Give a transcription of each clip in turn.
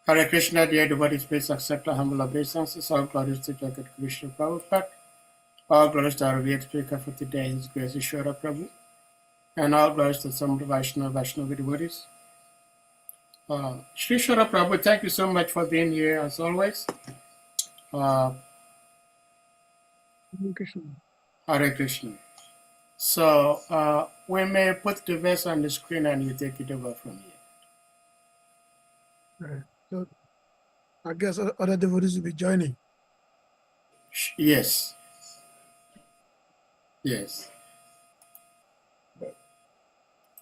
Hare Krishna, dear devotees, please accept our humble obeisances. All glories to Jagat Krishna Prabhupada. All glories to our revered speaker for today, His Grace Ishwara Prabhu. And all glories to some Vaishnava devotees. Shri Ishwara Prabhu, thank you so much for being here as always. Hare Krishna. Hare Krishna. So we may put the verse on the screen and you take it over from here. Right. So I guess other devotees will be joining. Yes. Yes.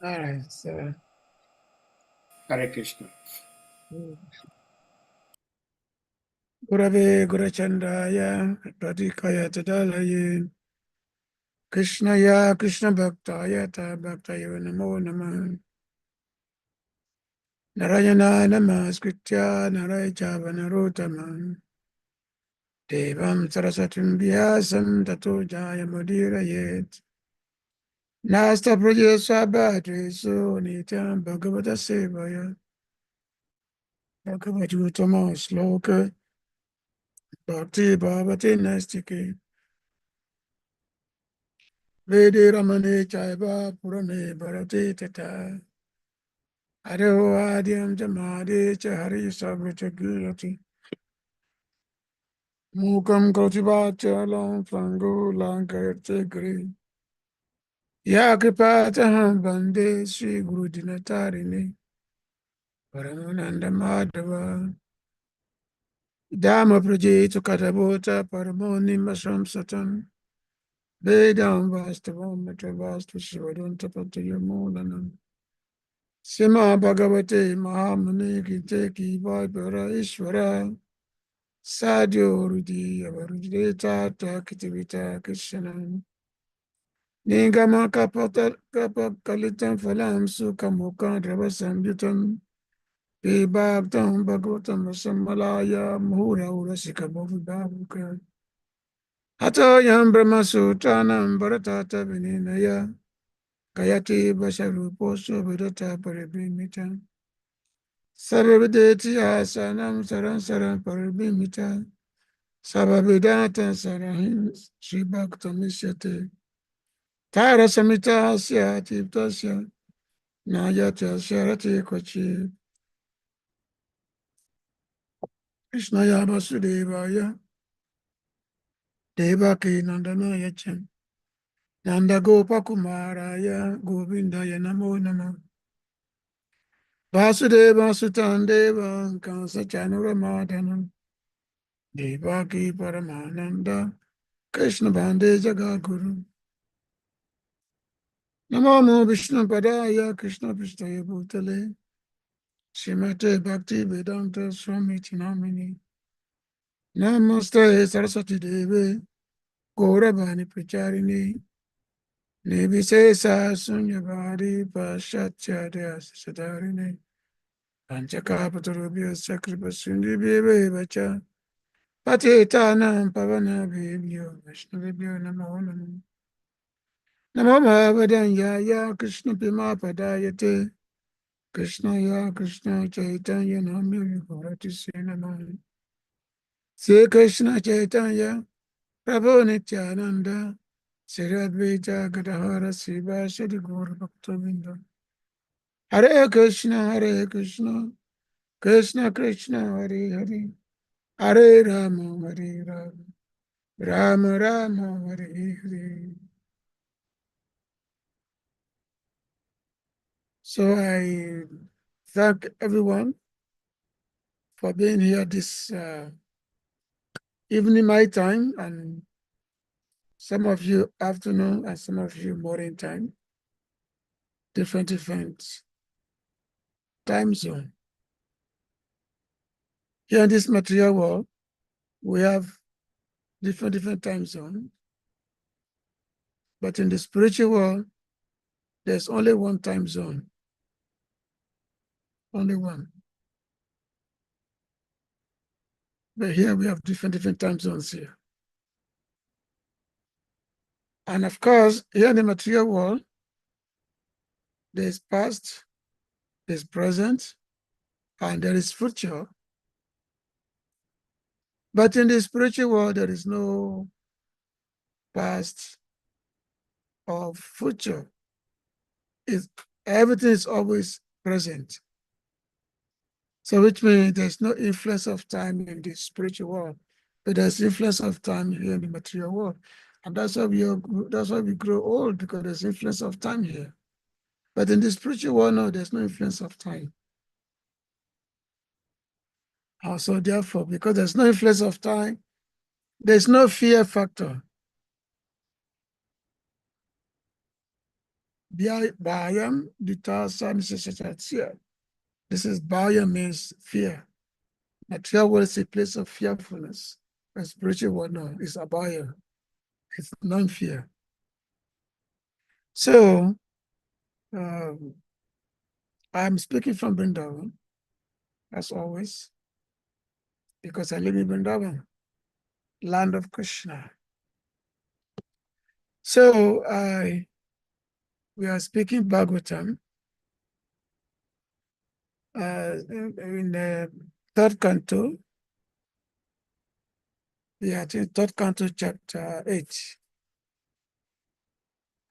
All right. So, Hare Krishna. Gurave Gurachandaya Pradikaya Tadalaye Krishnaya Krishna Bhaktaya Ta Bhaktaya Namo Namah Narayana Namaskritya Narayana Narottama Devam Sarasatim Vyasam Tato Jayamudiraye Nasta Praja Sabhati Nityam Bhagavata Sevaya Bhagavati Uttama Sloka Bhakti Bhavati Nastike Vedi Ramane Chaiva Purane Bharati Tata Hariho Adiyam Jamadi Chahari Sabrata Gurati Mukam Kotivacha Long Fangu Lankayate Gri Yakipataham Bande Sri Guru Dinatarini Paramananda Madhava Dhamma Prajita Katabota Paramoni Masram Satan Vedam Vastavam Matavastu Shivadanta Patayamoolanam Sima Bhagavate Mahamani Kiteki Vaipara Ishvara Sadhyo Rudi Avarudita Kitivita Krishanam Ningama Kapakalitam Phalam Sukamuka Dravasambyutam Vibhaktam Bhagavatam Rasamalaya Muhura Urasika Bhavuka Hato Yam Brahma Sutranam Bharatata Vininaya Gayati Basharuposo Vidata Paribhimita Sarvavideti Asanam Saran Saran Paribhimita Sabhavidata Sarahim Sri Bhaktamisyate Tara Samita Asya Tiptasya Nayata Sharati Kochi Krishnaya Vasudevaya Devaki Nandanaya Chan Nanda Gopakumaraya Govindaya Namo Namah Vasudeva Sutandeva Kansa Chanuramadhanam Devaki Paramananda Krishna Bande Jagaguru Namo Vishnu Padaya Krishna Pristaya Bhutale Srimate Bhakti Vedanta Swami Tinamini Namaste Saraswati Devi Gauravani Pracharini Nirvisesa Sunyavadi Pashatyadya Sadarini Panchakapatarubhya Sakripa Sundibhya Vacha Patitanam Pavanabhibhyo Vaishnavibhyo Namo Namo Namo Bhavadanyaya Krishna Pima Padayate Krishna Ya Krishna Chaitanya Namya Bharati Senamani Sri Krishna Chaitanya Prabhu Nityananda Sri Advaita Gadahara Siva Sri Gaura Bhaktavinda Hare Krishna Krishna Krishna Hare Hare Hare Rama Hare Rama Rama Rama Hare Hare. So I thank everyone for being here this evening my time, and some of you afternoon and some of you morning time, different time zone. Here in this material world, we have different time zones, but in the spiritual world, there's only one time zone, only one. But here we have different time zones here. And of course, here in the material world, there's past, there's present, and there is future. But in the spiritual world, there is no past or future. It's, everything is always present. So which means there's no influence of time in the spiritual world, but there's influence of time here in the material world. And that's why we grow old, because there's influence of time here. But in the spiritual world, no, there's no influence of time. Also, therefore, because there's no influence of time, there's no fear factor. Bayam, the Tasan, this is Bayam means fear. Material world is a place of fearfulness. And spiritual world, no, it's abaya. It's non-fear. So, I'm speaking from Vrindavan, as always, because I live in Vrindavan, land of Krishna. So, we are speaking Bhagavatam in the third canto. Yeah, third canto, chapter 8.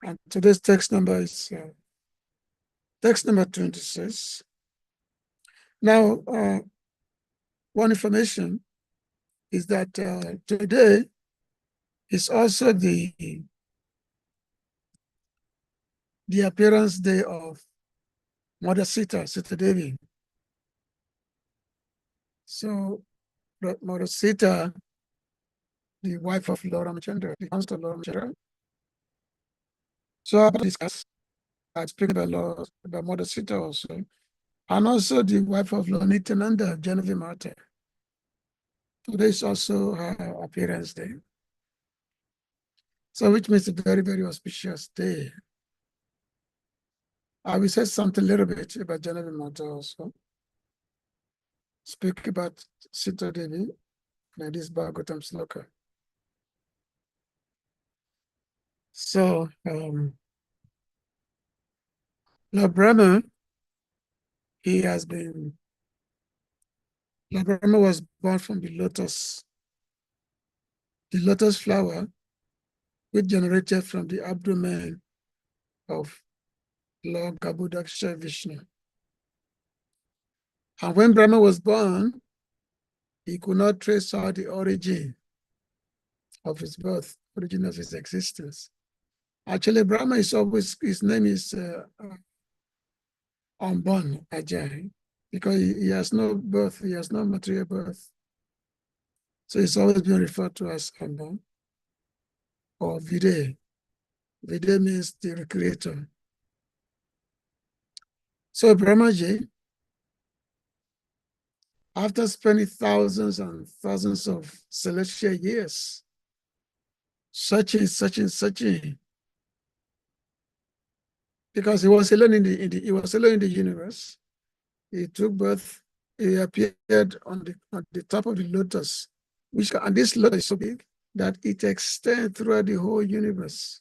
And today's text number is text number 26. Now, one information is that today is also the appearance day of Mother Sita Devi. So, Mother Sita, the wife of Lord Ramachandra, the constant Lord Ramachandra. So, I discuss, I speak about Mother Sita also, and also the wife of Lord Nityananda, Genevieve Mata. Today is also her appearance day. So, which means a very, very auspicious day. I will say something a little bit about Genevieve Mata also. Speak about Sita Devi, and this Bhagavatam sloka. So, Lord Brahma, Lord Brahma was born from the lotus flower, which generated from the abdomen of Lord Gabudaksha Vishnu. And when Brahma was born, he could not trace out the origin of his birth, origin of his existence. Actually, Brahma is always, his name is unborn, Ajay, because he has no birth, he has no material birth. So he's always been referred to as unborn or Vide. Vide means the creator. So Brahmaji, after spending thousands and thousands of celestial years searching, because he was alone in the universe. He took birth. He appeared on the top of the lotus, and this lotus is so big that it extends throughout the whole universe.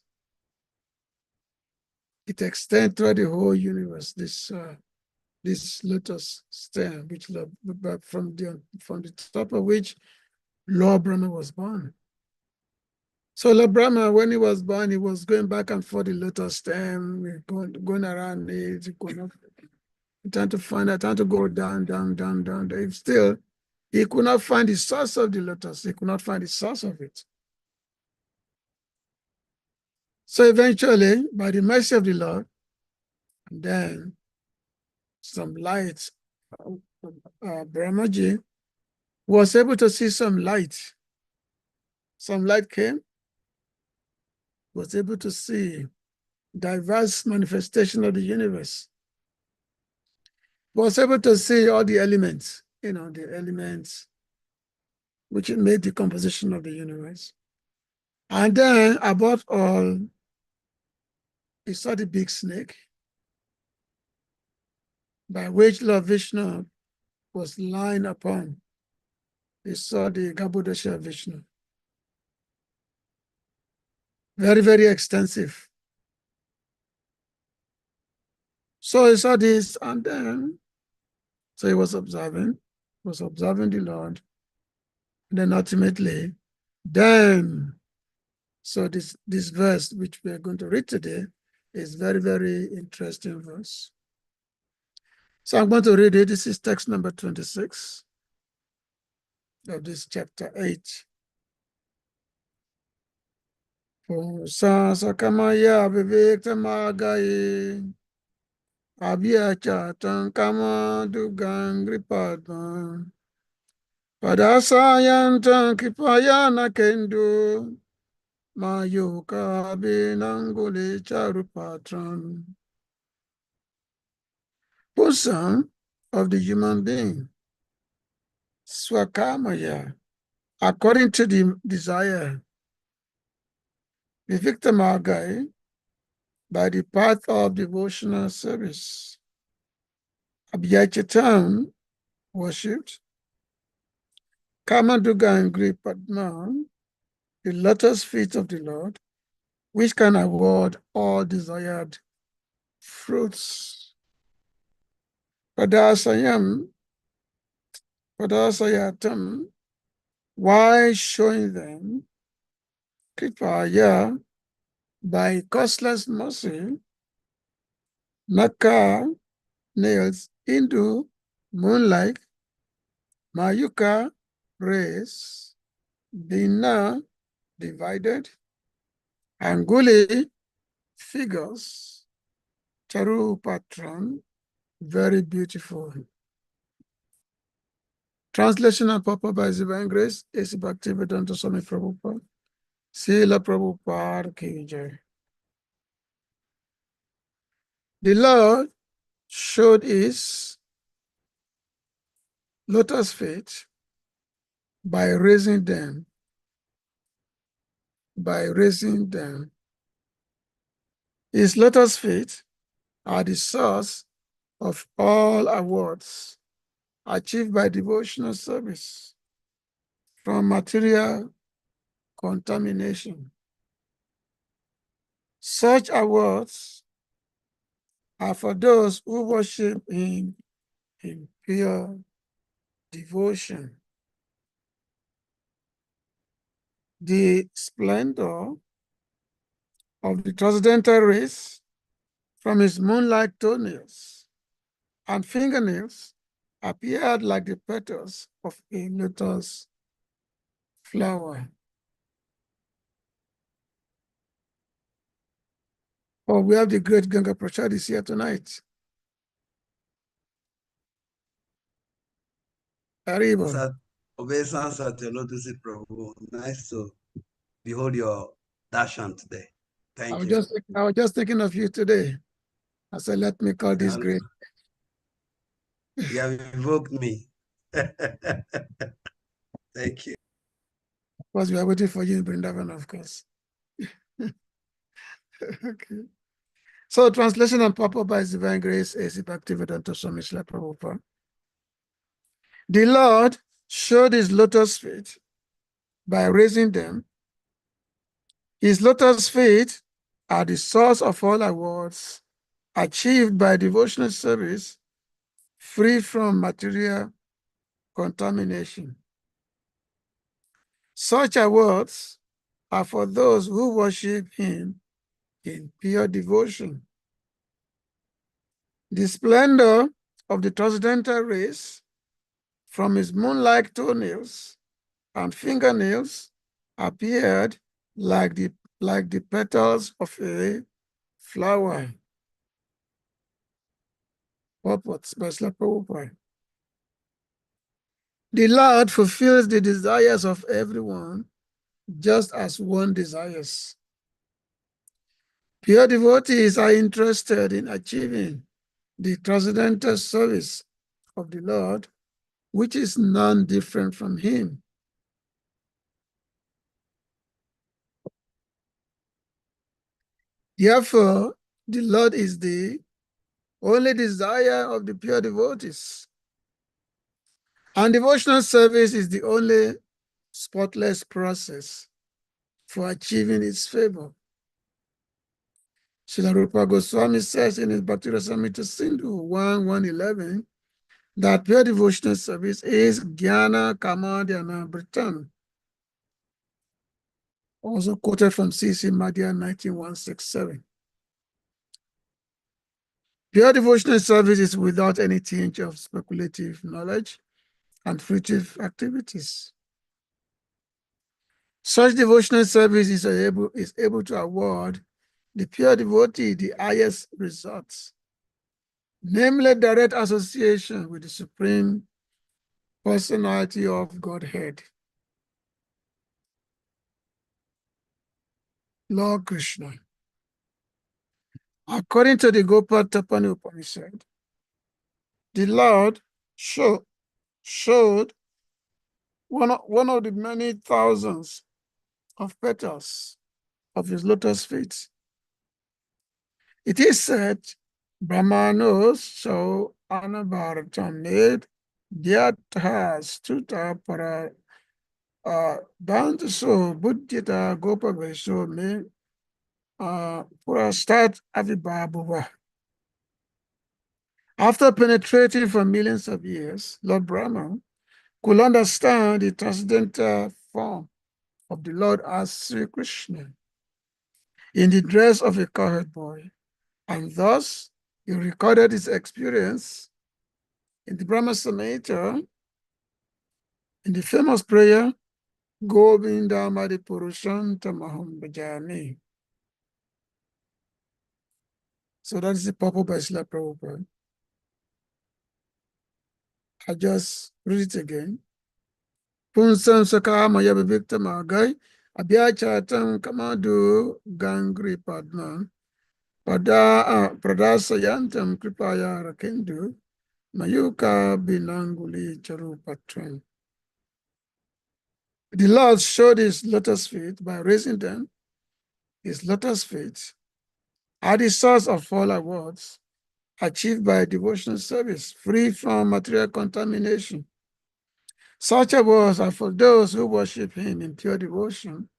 It extends throughout the whole universe. This lotus stem, from the top of which Lord Brahma was born. So Lord Brahma, when he was born, he was going back and forth the lotus stem, going around it, trying to go down. If still, he could not find the source of the lotus. He could not find the source of it. So eventually, by the mercy of the Lord, and then some light, Brahmaji was able to see some light. Some light came, was able to see diverse manifestation of the universe. Was able to see all the elements, the elements which made the composition of the universe. And then, above all, he saw the big snake by which Lord Vishnu was lying upon. He saw the Garbhodesha Vishnu. Very, very extensive. So he saw this, and then, so he was observing the Lord. And then ultimately, then, so this verse which we are going to read today is very, very interesting verse. So I'm going to read it. This is text number 26 of this chapter 8. Sa kama ya vivek tamagai abia chatan kama dugang ripadman padasayan tan kipaya na kendo mayuka binanguli charupatran. Bosom of the human being, swakamaya, according to the desire, the victim agai, by the path of devotional service, abhyachitam, worshipped, kamaduga and Greek Padma, the lotus feet of the Lord, which can award all desired fruits. Padasayatam, why showing them Kripaya by costless mercy, Naka nails into moonlight, Mayuka rays, Bina divided, Anguli figures, Charu patron, very beautiful. Translation and purport by Divine Grace is Bhaktivedanta Swami Prabhupada. Srila Prabhupada Ki Jai. The Lord showed his lotus feet by raising them. His lotus feet are the source of all awards achieved by devotional service from material contamination. Such awards are for those who worship him in pure devotion. The splendor of the transcendental rays from his moonlight toenails and fingernails appeared like the petals of a lotus flower. Oh, we have the great Ganga Prasad is here tonight. Arriba. Obeisance at your lotus, Prabhu. Nice to behold your darshan today. Thank you. I was just thinking of you today. I said, let me call this great. You have evoked me. Thank you. Of course, we are waiting for you in Brindavan, of course. Okay. So, translation and purport by Divine Grace is Bhaktivedanta Swami Srila Prabhupada. The Lord showed his lotus feet by raising them. His lotus feet are the source of all awards achieved by devotional service free from material contamination. Such awards are for those who worship him in pure devotion. The splendor of the transcendental rays from his moon-like toenails and fingernails appeared like the petals of a flower. Purport by Srila Prabhupada. The Lord fulfills the desires of everyone just as one desires. Pure devotees are interested in achieving the transcendental service of the Lord, which is none different from him. Therefore, the Lord is the only desire of the pure devotees. And devotional service is the only spotless process for achieving its favor. Srila Rupa Goswami says in his Bhakti Rasamrita Sindhu 1:111, that pure devotional service is Jnana Karma Dhyana Britan, also quoted from C.C. Madhya 19167. Pure devotional service is without any tinge of speculative knowledge and fruitive activities. Such devotional service is able to award the pure devotee the highest results, namely direct association with the Supreme Personality of Godhead, Lord Krishna. According to the Gopal Tapani Upanishad, the Lord showed one of the many thousands of petals of his lotus feet. It is said, Brahmanos so anabharatam made Dyatha stuta para Bandaso Buddhita Gopaveso me Purastat Avibhabuva. After penetrating for millions of years, Lord Brahma could understand the transcendental form of the Lord as Sri Krishna in the dress of a cowherd boy, and thus he recorded his experience in the Brahma Samhita in the famous prayer, Govinda Madi Purusham Tamaham Bhajami. So that is the purpose by Srila Prabhupada. I just read it again. Punsam Saka Maya Vivekta Magai, Abhyachatam Kamadu Gangri Padma, Pradasayantam Kripaya Rakendu, Mayuka Binanguli Charupatran. The Lord showed his lotus feet by raising them. His lotus feet are the source of all awards achieved by devotional service, free from material contamination. Such awards are for those who worship him in pure devotion.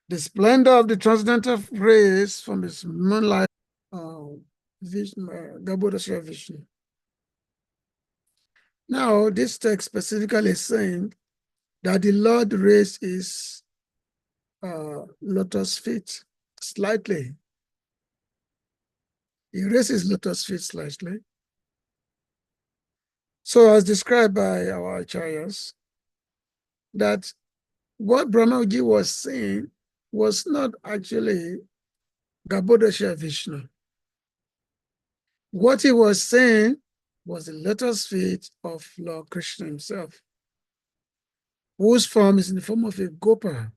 The splendor of the transcendental rays from his moonlight Gabodasra Vishnu. Now, this text specifically is saying that the Lord raised his lotus feet slightly. He raised his lotus feet slightly. So, as described by our acharyas, that what Brahmaji was saying was not actually Gabodasha Vishnu. What he was saying was the lotus feet of Lord Krishna himself, whose form is in the form of a gopa.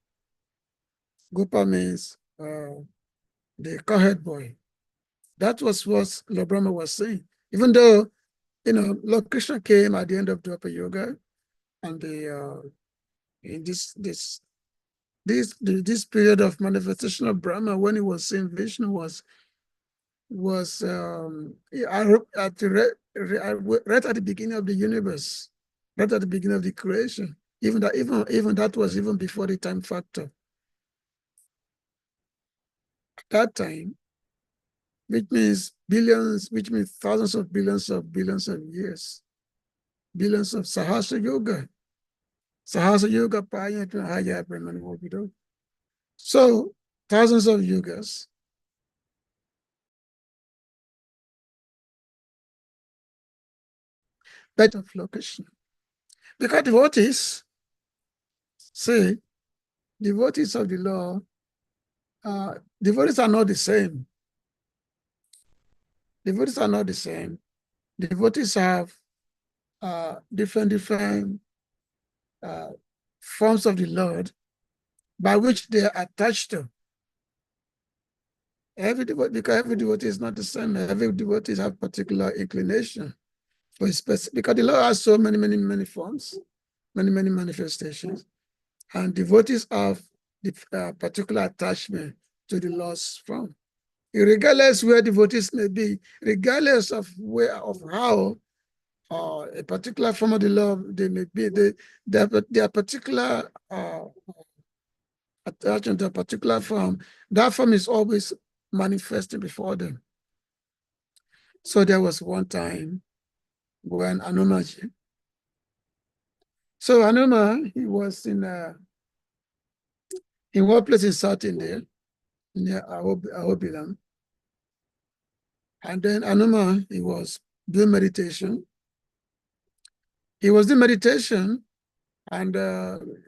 Gopa means the cowherd boy. That was what Lord Brahma was saying. Even though, Lord Krishna came at the end of Dwapara Yoga, and in this period of manifestation of Brahma, when he was seeing Vishnu, was right at the beginning of the universe, right at the beginning of the creation. Even that was even before the time factor. At that time, which means thousands of billions of years, billions of Sahasra Yoga. Sahasra Yoga Paya to Haya Brahman Wobido. So thousands of yugas. Better location. Because devotees of the law, devotees are not the same. Devotees are not the same. Devotees have different forms of the Lord by which they are attached to. Because every devotee is not the same. Every devotee has particular inclination for a specific, because the Lord has so many forms, many manifestations, and devotees have the particular attachment to the Lord's form. Regardless where devotees may be, regardless of how a particular form of the Lord they may be, their particular attachment to a particular form, that form is always manifesting before them. So there was one time when Anumaji. So Anuma, he was in one place in South India, near Ahobilam. And then Anuma, he was doing meditation. He was doing meditation, and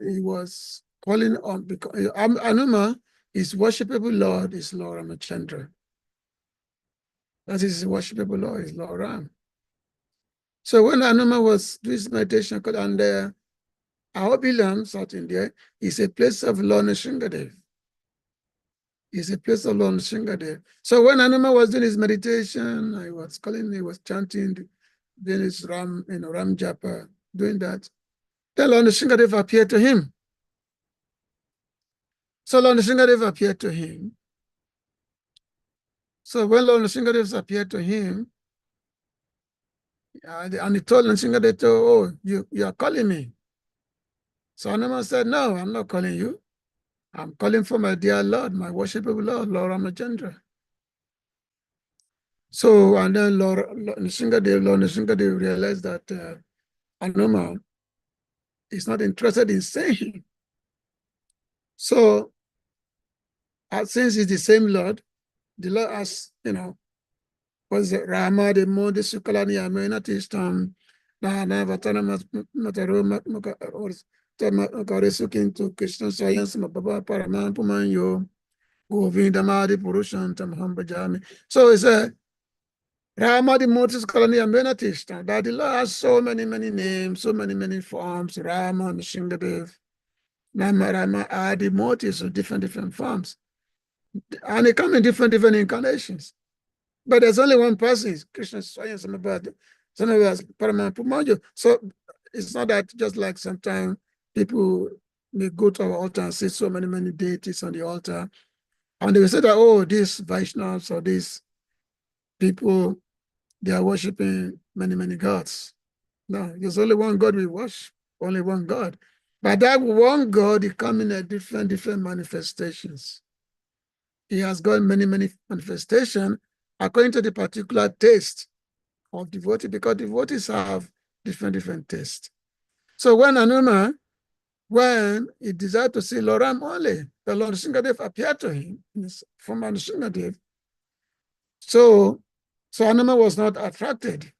he was calling on, because Anuma, his worshipable Lord is Lord Ramachandra. That is his worshipable Lord, is Lord Ram. So when Anuma was doing his meditation, and Ahobilam, South India, is a place of Lord Nrsingadev. Is a place of Lord Nrsingadev. So when Anuma was doing his meditation, he was chanting, doing his Ram Japa, doing that. Then Lord Nrsingadev appeared to him. So Lord Nrsingadev appeared to him. So when Lord Nrsingadev appeared to him, and he told Nrsingadev, oh, you are calling me. So Anuma said, no, I'm not calling you. I'm calling for my dear Lord, my worshipable Lord, Lord Ramachandra. So, and then Lord Nrsingadev realized that Anuma is not interested in saying. So, since it's the same Lord, the Lord asked, was it Rama, the Modi Sukalani Amena Tistam, Nana Vatana Mataro Makaresukin to Krishna Science, Mababa Paraman Pumanyo, Govindamadi Purushantam Hambajami. So it's a Rama, the Modi Sukalani Amena Tistam, that the Lord has so many names, so many forms, Rama, Nrsingadev, Rama, Adi, Modi, so different forms. And they come in different incarnations. But there's only one person, Krishna Swayam Samabhad, Paramahpumajo. So it's not that just like sometimes people may go to our altar and see so many deities on the altar. And they will say that, oh, these Vaishnavas or these people, they are worshiping many gods. No, there's only one God we worship, only one God. But that one God, he comes in a different manifestations. He has got many manifestations according to the particular taste of devotee, because devotees have different tastes. So when Anuma, when he desired to see Lord Ram only, the Lord Nrsingadev appeared to him from Nrsingadev. So Anuma was not attracted.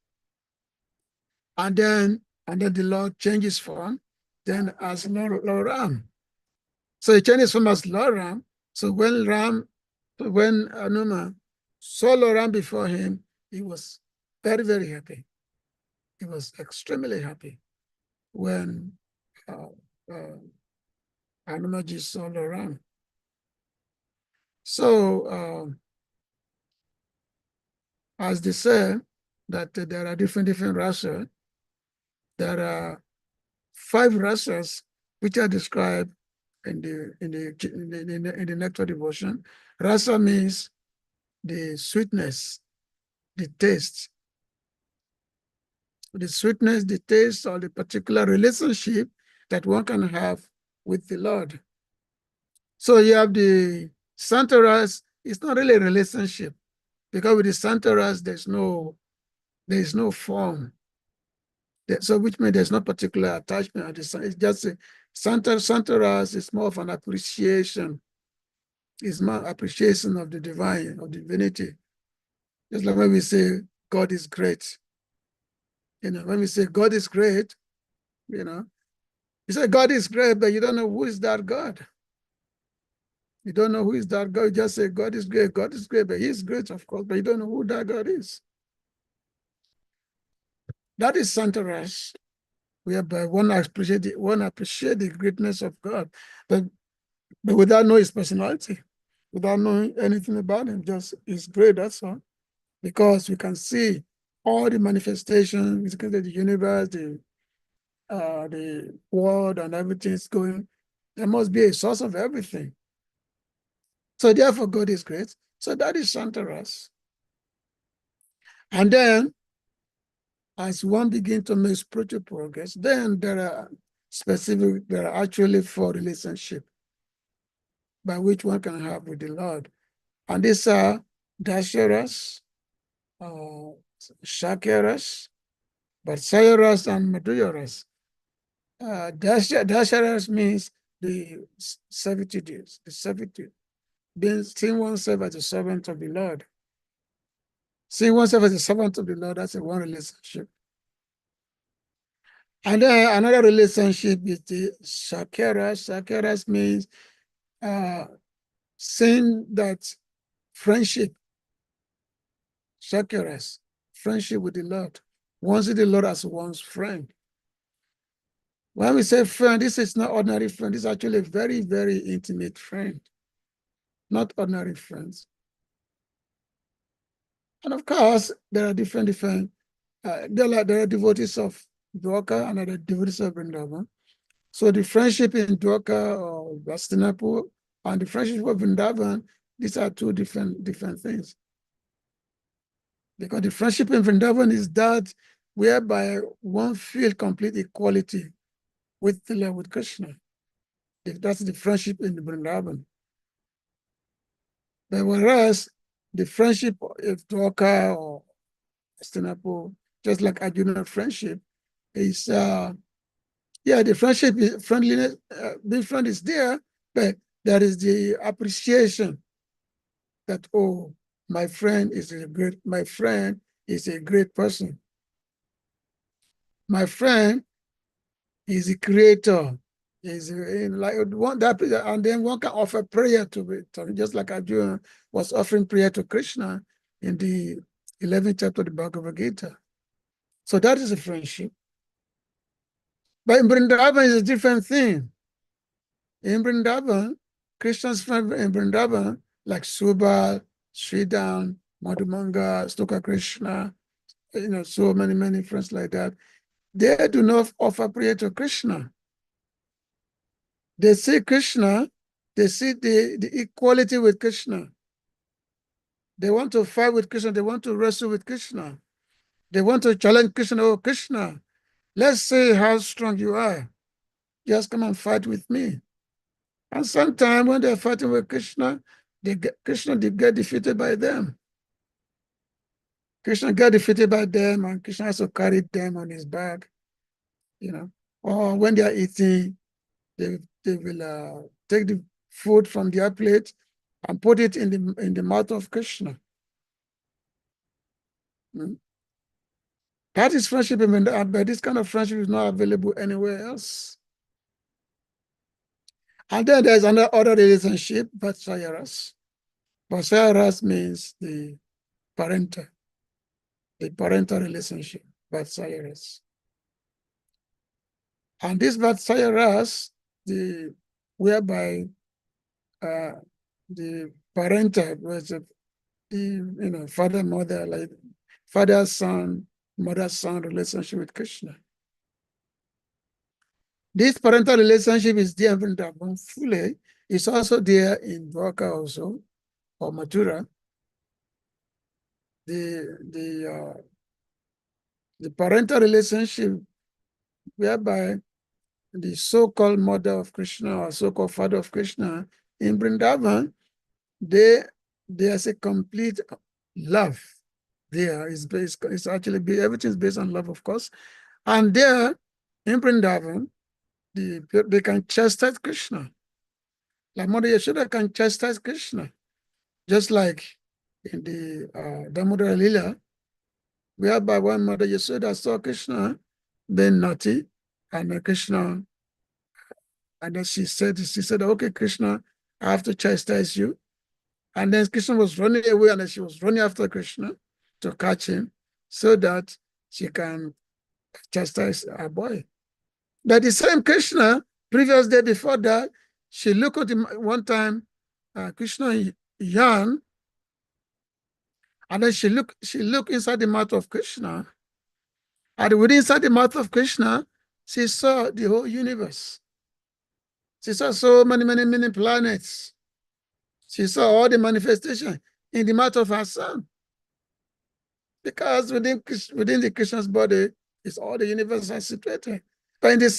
And then the Lord changes form, then as Lord Ram. So he changes form as Lord Ram. So when Anuma saw Lord Ram before him, he was very happy. He was extremely happy when Hanumaji saw Lord Ram. So as they say that there are different races, there are 5 races which are described in the nectar devotion. Rasa means the sweetness, the taste. The sweetness, the taste, or the particular relationship that one can have with the Lord. So you have the Santaras. It's not really a relationship, because with the Santaras, there is no form. So which means there's no particular attachment. It's just Santaras is more of an appreciation. It's more appreciation of the divine, of divinity. Just like when we say God is great. When we say God is great, you say God is great, but you don't know who is that God. You don't know who is that God. You just say God is great, but he's great, of course, but you don't know who that God is. That is Santaras, whereby one appreciate the greatness of God, but without knowing his personality, without knowing anything about him, just he's great, that's all. Because we can see all the manifestations, we can see the universe, the world, and everything is going. There must be a source of everything. So therefore, God is great. So that is Santaras. And then, as one begins to make spiritual progress, then there are actually 4 relationships by which one can have with the Lord. And these are Dasharas, Shakaras, But Sayaras and Madhuyaras, Dasharas means the servitude, the servitude, being seeing oneself as a servant of the Lord. Seeing oneself as a servant of the Lord, that's a one relationship. And then another relationship is the Shakeras. Shakeras means saying that friendship, Shakeras, friendship with the Lord. One see the Lord as one's friend. When we say friend, this is not ordinary friend. This is actually a very, very intimate friend, not ordinary friends. And of course, there are different, there are devotees of Dwaka and there are devotees of Vrindavan. So the friendship in Dwaka or Vastinapur and the friendship of Vrindavan, these are two different things. Because the friendship in Vrindavan is that whereby one feels complete equality with Krishna. That's the friendship in Vrindavan. But whereas the friendship of Dwaka or Vastinapur, just like Arjuna friendship, is the friendship is friendliness, being friend is there, but there is the appreciation that, oh, my friend is a great person. My friend is a creator. Is like one that, and then one can offer prayer to it, just like Arjuna was offering prayer to Krishna in the 11th chapter of the Bhagavad Gita. So that is a friendship. But in Vrindavan is a different thing. In Vrindavan, Krishna's friend in Vrindavan, like Subal, Sridham, Madhumanga, Stoka Krishna, so many friends like that, they do not offer prayer to Krishna. They see Krishna, they see the equality with Krishna. They want to fight with Krishna, they want to wrestle with Krishna. They want to challenge Krishna, oh Krishna, let's see how strong you are. Just come and fight with me. And sometimes when they're fighting with Krishna, they get defeated by them. Krishna get defeated by them, and Krishna also carried them on his back, Or when they are eating, they will take the food from their plate and put it in the mouth of Krishna. That is friendship, but this kind of friendship is not available anywhere else. And then there's other relationship, Vatsayaras. Vatsayaras means the parental relationship, Vatsayaras. And this Vatsayaras, whereby the parental was the father, mother, like father, son, mother, son relationship with Krishna. This parental relationship is there in Vrindavan fully. It's also there in Dwaka also, or Mathura. The parental relationship whereby the so-called mother of Krishna or so-called father of Krishna in Vrindavan, there's a complete love. There is everything's based on love, of course. And there in Vrindavan, they can chastise Krishna. Like Mother Yashoda can chastise Krishna. Just like in the Damodara Lila, whereby one Mother Yashoda saw Krishna being naughty, and Krishna, and then she said, okay, Krishna, I have to chastise you. And then Krishna was running away, and then she was running after Krishna to catch him so that she can chastise her boy. But the same Krishna, previous day before that, she looked at him one time, Krishna yawned, and then she looked inside the mouth of Krishna, and within inside the mouth of Krishna, she saw the whole universe. She saw so many planets. She saw all the manifestation in the mouth of her son. Because within the Krishna's body is all the universe are situated. But in the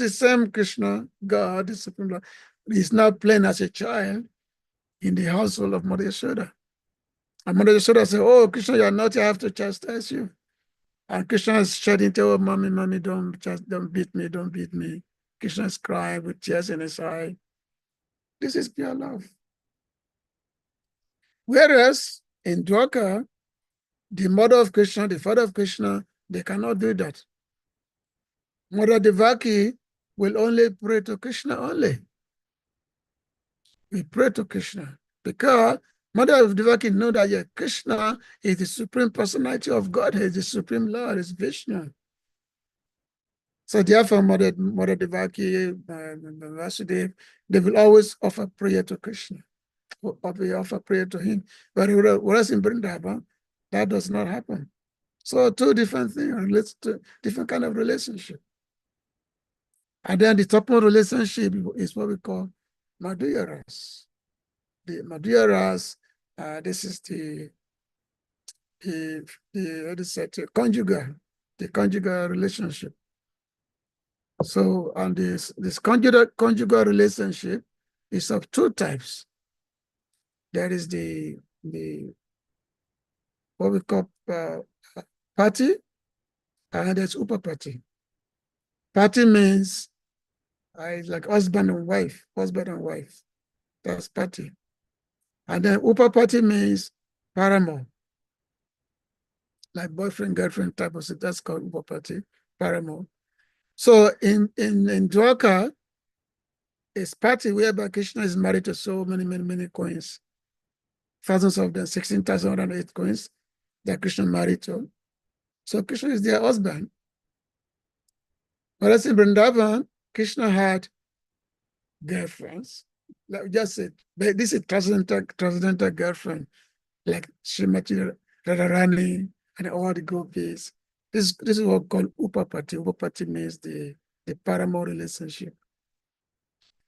same Krishna, God, the Supreme Lord, is now playing as a child in the household of Mother Yashoda. And Mother Yashoda said, oh, Krishna, you are naughty, I have to chastise you. And Krishna is shedding tears, oh, mommy, mommy, don't beat me, don't beat me. Krishna is crying with tears in his eye. This is pure love. Whereas in Dwaka, the mother of Krishna, the father of Krishna, they cannot do that. Mother Devaki will only pray to Krishna only. We pray to Krishna because Mother of Devaki know that yeah, Krishna is the supreme personality of God, he is the supreme Lord, is Vishnu. So therefore, Mother Devaki, Vasudev, they will always offer prayer to Krishna, or offer prayer to him. But whereas in Vrindavan, that does not happen. So two different things relates to different kind of relationship. And then the topmost relationship is what we call Madhurya Ras. The Madhurya Ras, this is the what is that, the conjugal relationship. So, and this conjugal relationship is of two types. There is the what we call party, and there's upapati. Party means like husband and wife, That's party. And then upapati means paramour, like boyfriend, girlfriend type of thing. That's called upapati, paramour. So in Dwaka, it's party whereby Krishna is married to so many queens, thousands of them, 16,008 queens that Krishna married to. So Krishna is their husband. Whereas in Vrindavan, Krishna had girlfriends. Like just said, but this is transcendental girlfriend, like Srimati Radharani and all the gopis. This is what called upapati. Upapati means the paramour relationship.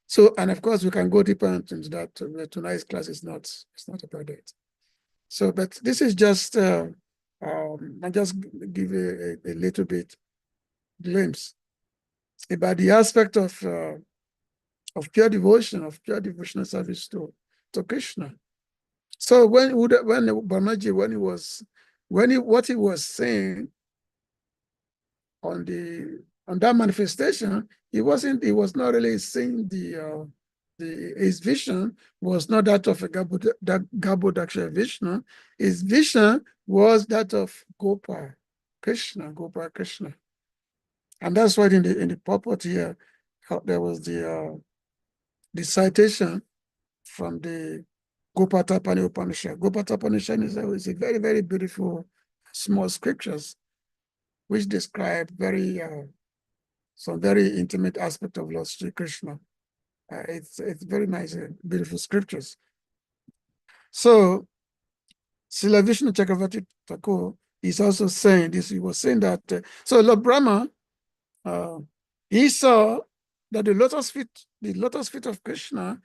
So, and of course, we can go deeper into that. Tonight's class is not about it. So, but this is just, I just give a little bit glimpse about the aspect of pure devotion, of pure devotional service to Krishna. So when Brahmaji, what he was saying on that manifestation, he was not really saying his vision was not that of a Garbhodaksha Vishnu. His vision was that of Gopal Krishna. And that's why in the purport here, there was the citation from the Gopatapani Upanishad. Gopatapani is a very, very beautiful small scriptures which describe some very intimate aspect of Lord Sri Krishna. It's very nice, beautiful scriptures. So, Srila Vishnu Chakravarti Thakur is also saying this. He was saying that, so Lord Brahma, he saw that the lotus feet of Krishna,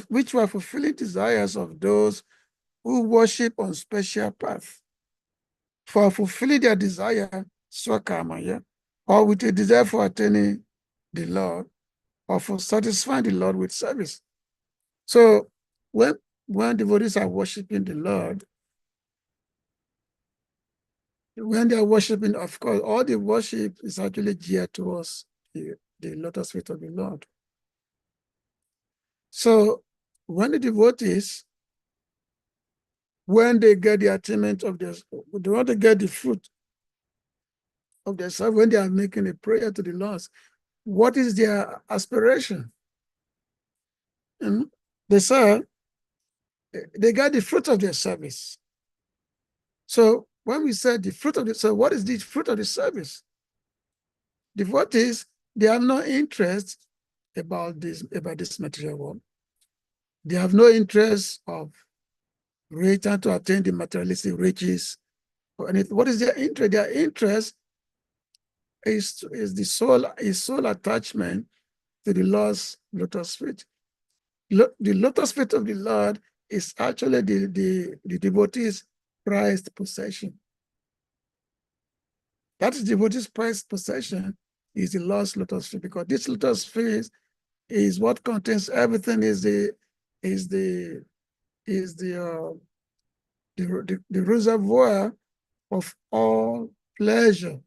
which were fulfilling desires of those who worship on special path, for fulfilling their desire, swakarma, yeah, or with a desire for attaining the Lord, or for satisfying the Lord with service. So when devotees are worshiping the Lord, when they are worshiping, of course, all the worship is actually geared towards the lotus feet of the Lord. So when the devotees, when they get the attainment of their, they want to get the fruit of their self, when they are making a prayer to the Lord, what is their aspiration? And they say they get the fruit of their service. So when we say the fruit of the service, what is the fruit of the service? Devotees, they have no interest about this material world. They have no interest of return to attain the materialistic riches or anything. What is their interest? Their interest is soul attachment to the Lord's lotus feet. The lotus feet of the Lord is actually the devotee's prized possession. That is devotee's prized possession is the Lord's lotus feet, because this lotus feet is what contains everything, is the reservoir of all pleasure,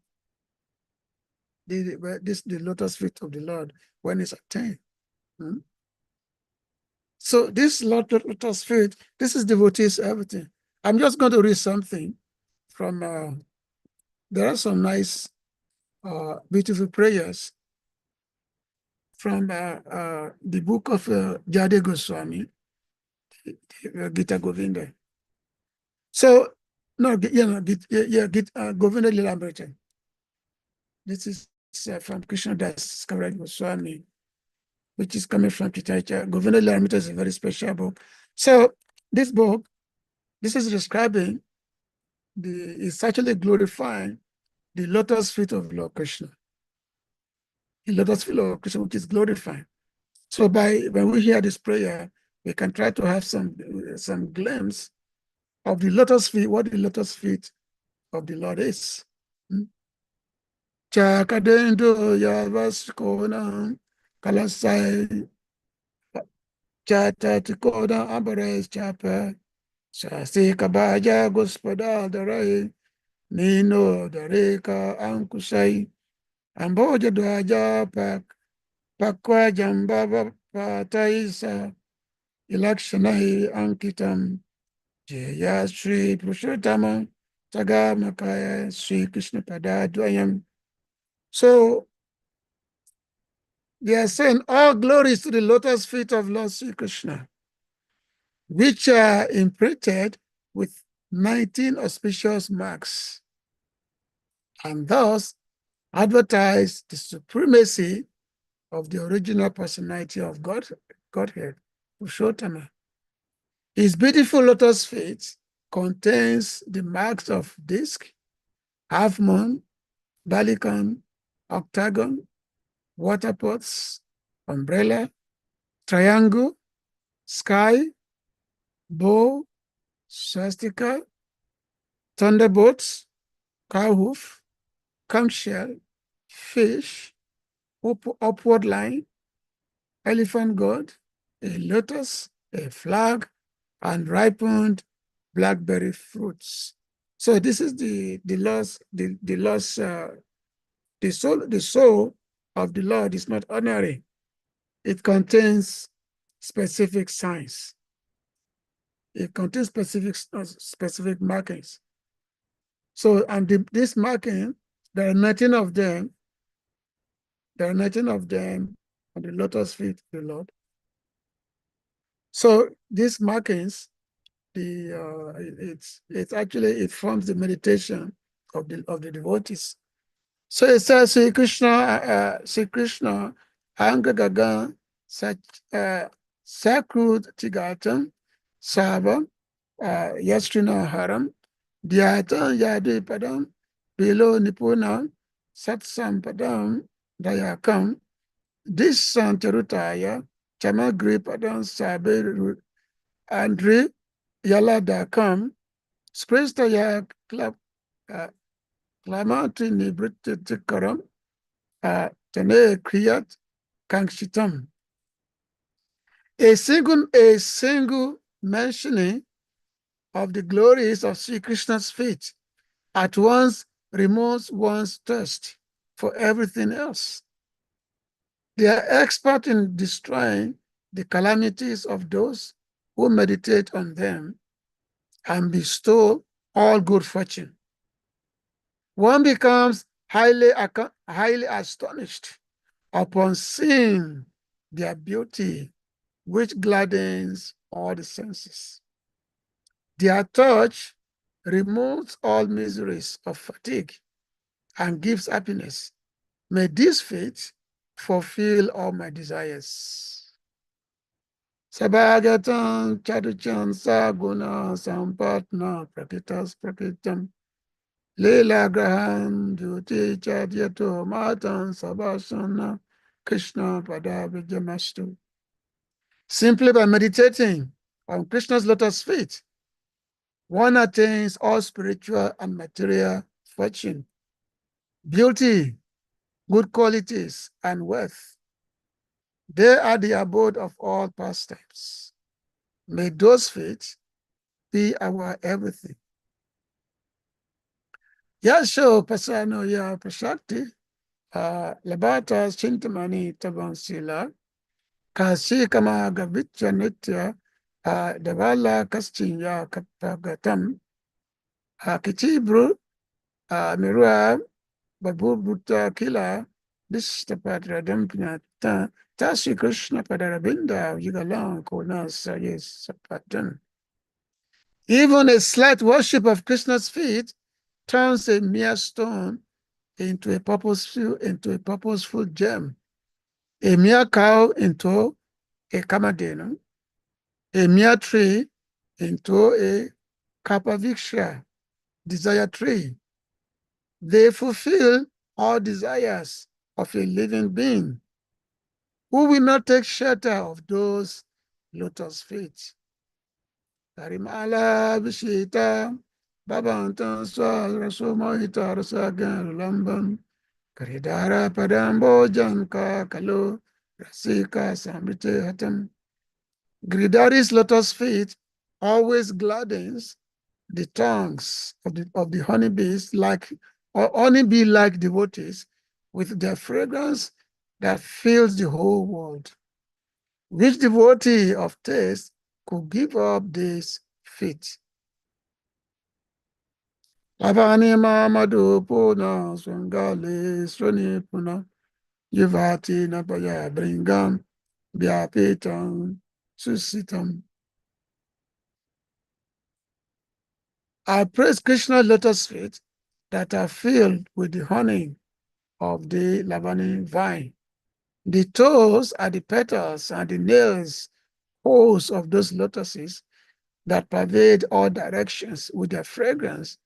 the lotus feet of the Lord when it's attained. So this lotus feet, this is devotees, everything. I'm just going to read something from, there are some nice, beautiful prayers from the book of Jade Goswami, Gita Govinda. So, no, Govinda Lilamrita. This is from Krishna Das Kaviraj Goswami, which is coming from Pitaicha. Govinda Lilamrita is a very special book. So, this book, this is describing it's actually glorifying the lotus feet of Lord Krishna. The lotus feet of Krishna, which is glorifying. So when we hear this prayer, we can try to have some glimpse of the lotus feet, what the lotus feet of the Lord is. Chakadendo Yavaskona Kalasai Chatatikoda Ambares Chapa Sasi Kabaja Gospoda Darai Nino Dareka Ankusai Amboja Dwaja Pakwa Jambaba Pataisa Ilakshanai Ankitam Jaya Sri Purushotama Saga Makaya Sri Krishna Padadvayam. So they are saying all glories to the lotus feet of Lord Sri Krishna, which are imprinted with 19 auspicious marks, and thus advertise the supremacy of the original personality of Godhead, Purushotama. His beautiful lotus feet contains the marks of disc, half moon, balikan, octagon, water pots, umbrella, triangle, sky, bow, swastika, thunderbolts, cow hoof, conch shell, fish, upward line, elephant god, a lotus, a flag, and ripened blackberry fruits. So this is the soul of the Lord is not ordinary. It contains specific signs. It contains specific markings. So, and this marking, there are 19 of them. There are 19 of them on the lotus feet of the Lord. So these markings, it forms the meditation of the devotees. So it says Sri Krishna Angagaga Sakrut Tigatam Sava Yastrina Haram Dhyata Yadi Padam Bilo Nipuna Satsam Padam Dayakam This Santarutaya Chamagri Padam Sabe Andri Yala Dakam Spristaya Club Klamati Nibritikaram Tane Kriyat Kankshitam. A single mentioning of the glories of Sri Krishna's feet at once removes one's thirst for everything else. They are expert in destroying the calamities of those who meditate on them and bestow all good fortune. One becomes highly astonished upon seeing their beauty, which gladdens all the senses. Their touch removes all miseries of fatigue and gives happiness. May these feet fulfill all my desires. Sabhagatan chaduchan saguna sampatna prakitas prakitam Leela Graham Jyoti Chadyato Matan Sabasana Krishna Padavijamastu. Simply by meditating on Krishna's lotus feet, one attains all spiritual and material fortune, beauty, good qualities, and wealth. They are the abode of all pastimes. May those feet be our everything. Yasho pasano ya pashakti labata chintamani tabansila kasi kama gavitya nitya davala kaschinya kapagatam kitibru mirua babubuta kila dishtapadradam pnyata tasi Krishna padarabinda yigalan konasa yes sapatan. Even a slight worship of Krishna's feet turns a mere stone into a purposeful gem, a mere cow into a kamadenu, a mere tree into a kapaviksha, desire tree. They fulfill all desires of a living being. Who will not take shelter of those lotus feet? Karimala Vishita Babantan Rasumahita Rasagan Lamban Karidara Padambo Janka Kalo Rasika Samrite Hatam. Giridhari's lotus feet always gladdens the tongues of the honeybees honeybee-like devotees with their fragrance that fills the whole world. Which devotee of taste could give up this feat? Lavani Mamadu Puna Swangali Sroni Puna Yuvati Napaya Bringam Byapitam Susitam. I praise Krishna's lotus feet that are filled with the honey of the Lavani vine. The toes are the petals and the nails, holes of those lotuses that pervade all directions with their fragrance,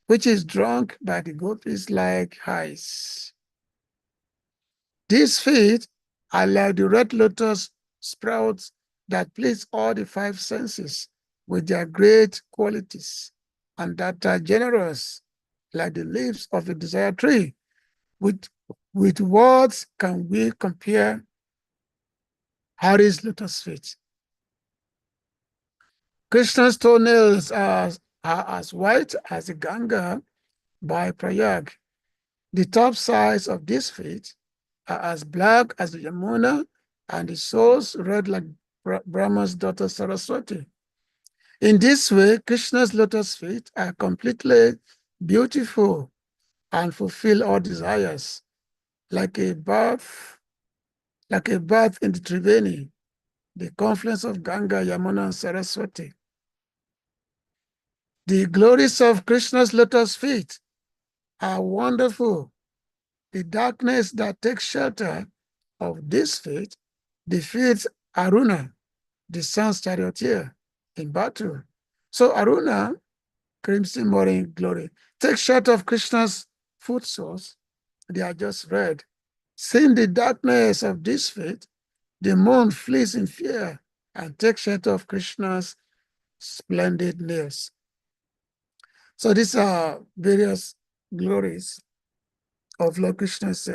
which is drunk by the gopis like ice. These feet are like the red lotus sprouts that please all the five senses with their great qualities, and that are generous like the leaves of a desire tree. With words can we compare Hari's lotus feet? Krishna's toenails are as white as the Ganga by Prayag. The top sides of these feet are as black as the Yamuna, and the soles red like Brahma's daughter Saraswati. In this way, Krishna's lotus feet are completely beautiful and fulfill all desires, like a bath in the Triveni, the confluence of Ganga, Yamuna, and Saraswati. The glories of Krishna's lotus feet are wonderful. The darkness that takes shelter of this feet defeats Aruna, the sun's charioteer, in battle. So Aruna, crimson morning glory, takes shelter of Krishna's foot soles. They are just red. Seeing the darkness of this feet, the moon flees in fear and takes shelter of Krishna's splendid nails. So these are various glories of Lord Krishna's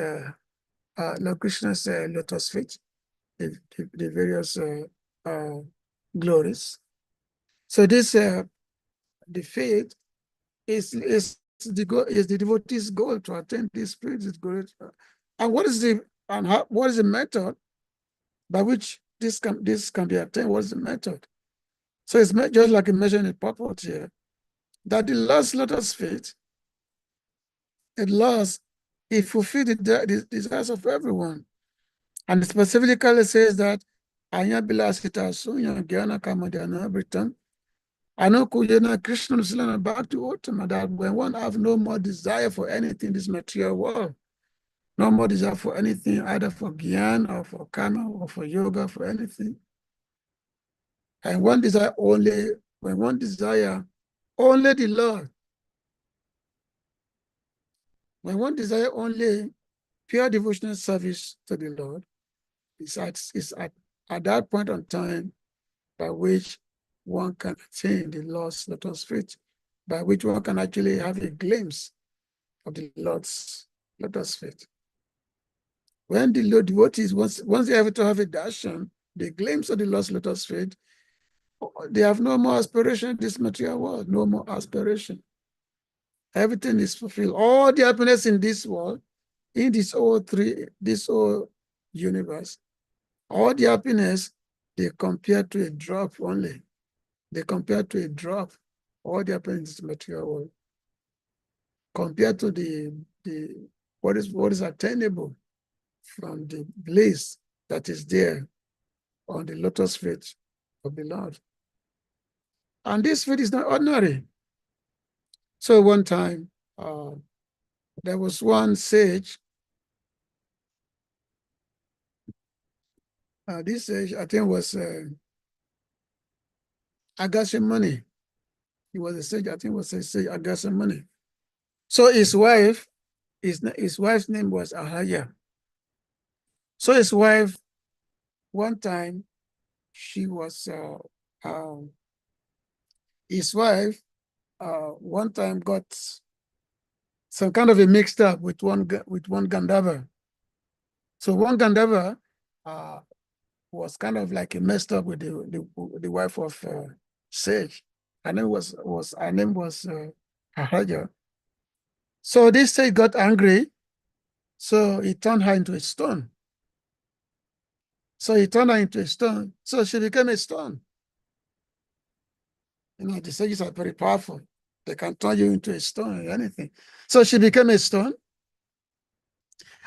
lotus feet, the various glories. So this the faith is the devotee's goal to attain this spirit. And what is the method by which this can be attained? What is the method? So it's just like a measuring a purport here, that the last lotus feet, it fulfilled the desires of everyone. And specifically says that Anya Bilasita Sunya Gyana Kamadhyana Britam. Ano Kuyana Krishna Silana back to Uttama, that when one have no more desire for anything in this material world, no more desire for anything, either for Gyan or for Karma or for yoga, for anything. And when one desire only the Lord, when one desire only pure devotional service to the Lord, it's at that point of time by which one can attain the Lord's lotus feet, by which one can actually have a glimpse of the Lord's lotus feet. When the Lord devotees, once they have to have a darshan, the glimpse of the Lord's lotus feet, they have no more aspiration in this material world, no more aspiration. Everything is fulfilled. All the happiness in this world, in this whole universe, all the happiness, they compare to a drop only. They compare to a drop. All the happiness in this material world. Compared to what is attainable from the bliss that is there on the lotus feet of the Lord. And this feet is not ordinary. So one time, there was one sage. This sage, I think, was Agassimani. He was a sage, I think, was a sage Agassimani. So his wife's name was Ahaya. So his wife, one time, his wife one time got some kind of a mixed up with one Gandhava. So one Gandhava was kind of like a messed up with the wife of Sage. Her name was Ahaya. So this sage got angry, so he turned her into a stone. So she became a stone. You know, the sages are very powerful. They can turn you into a stone or anything. So she became a stone.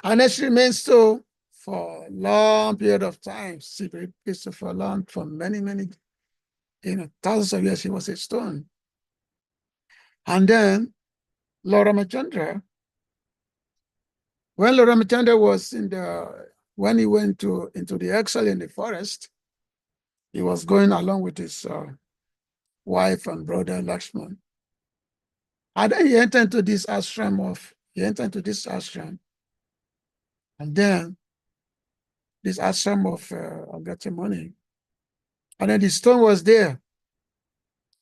And then she remained so for a long period of time. She remained so for many, thousands of years, she was a stone. And then Lord Ramachandra, when Lord Ramachandra was when he went into the exile in the forest, he was going along with his wife and brother Lakshman. And then he entered into this ashram. And then this ashram of Gethsemane. And then the stone was there.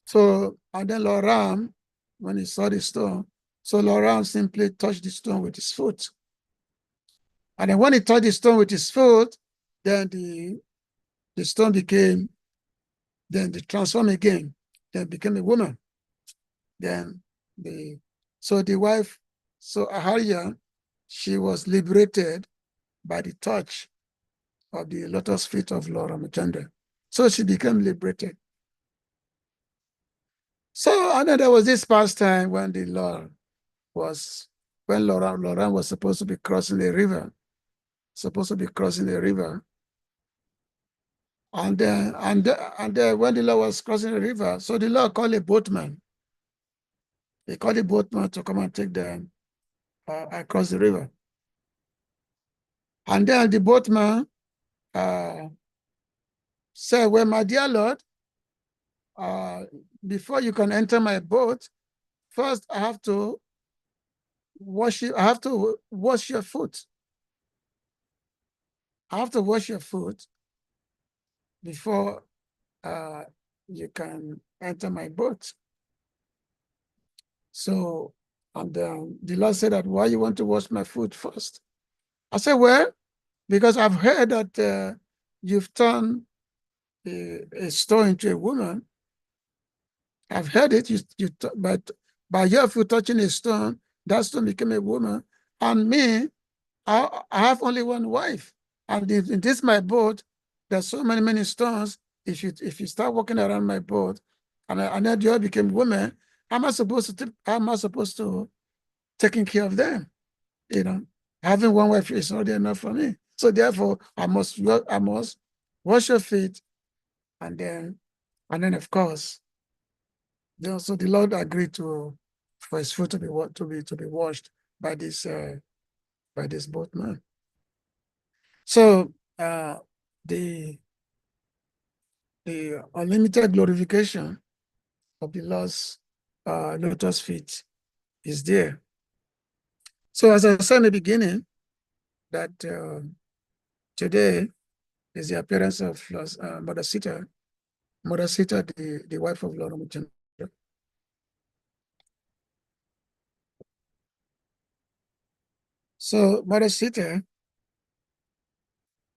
So, and then Lord Ram, when he saw the stone, so Lord Ram simply touched the stone with his foot. And then when he touched the stone with his foot, then the stone became, then it transformed again, then became a woman. Then so the wife, so Ahalya, she was liberated by the touch of the lotus feet of Lord Ramachandra. So she became liberated. So, and then there was this past time when Lord Ram was supposed to be crossing the river. And then when the Lord was crossing the river, so the Lord called a boatman. He called a boatman to come and take them across the river. And then the boatman said, well, my dear Lord, before you can enter my boat, first I have to wash you. I have to wash your foot. I have to wash your foot before you can enter my boat. So, and the Lord said that, why you want to wash my foot first? I said, well, because I've heard that you've turned a stone into a woman. I've heard it, but by your foot touching a stone, that stone became a woman. And me, I have only one wife. And in this my boat, there's so many stones. If you start walking around my boat, and then you all became women, how am I supposed to taking care of them? You know, having one wife is not enough for me. So therefore, I must wash your feet, and then of course, so the Lord agreed for his foot to be washed by this boatman. So the unlimited glorification of the Lord's lotus feet is there. So as I said in the beginning, that today is the appearance of Mother Sita. Mother Sita, the wife of Lord Ramachandra. So Mother Sita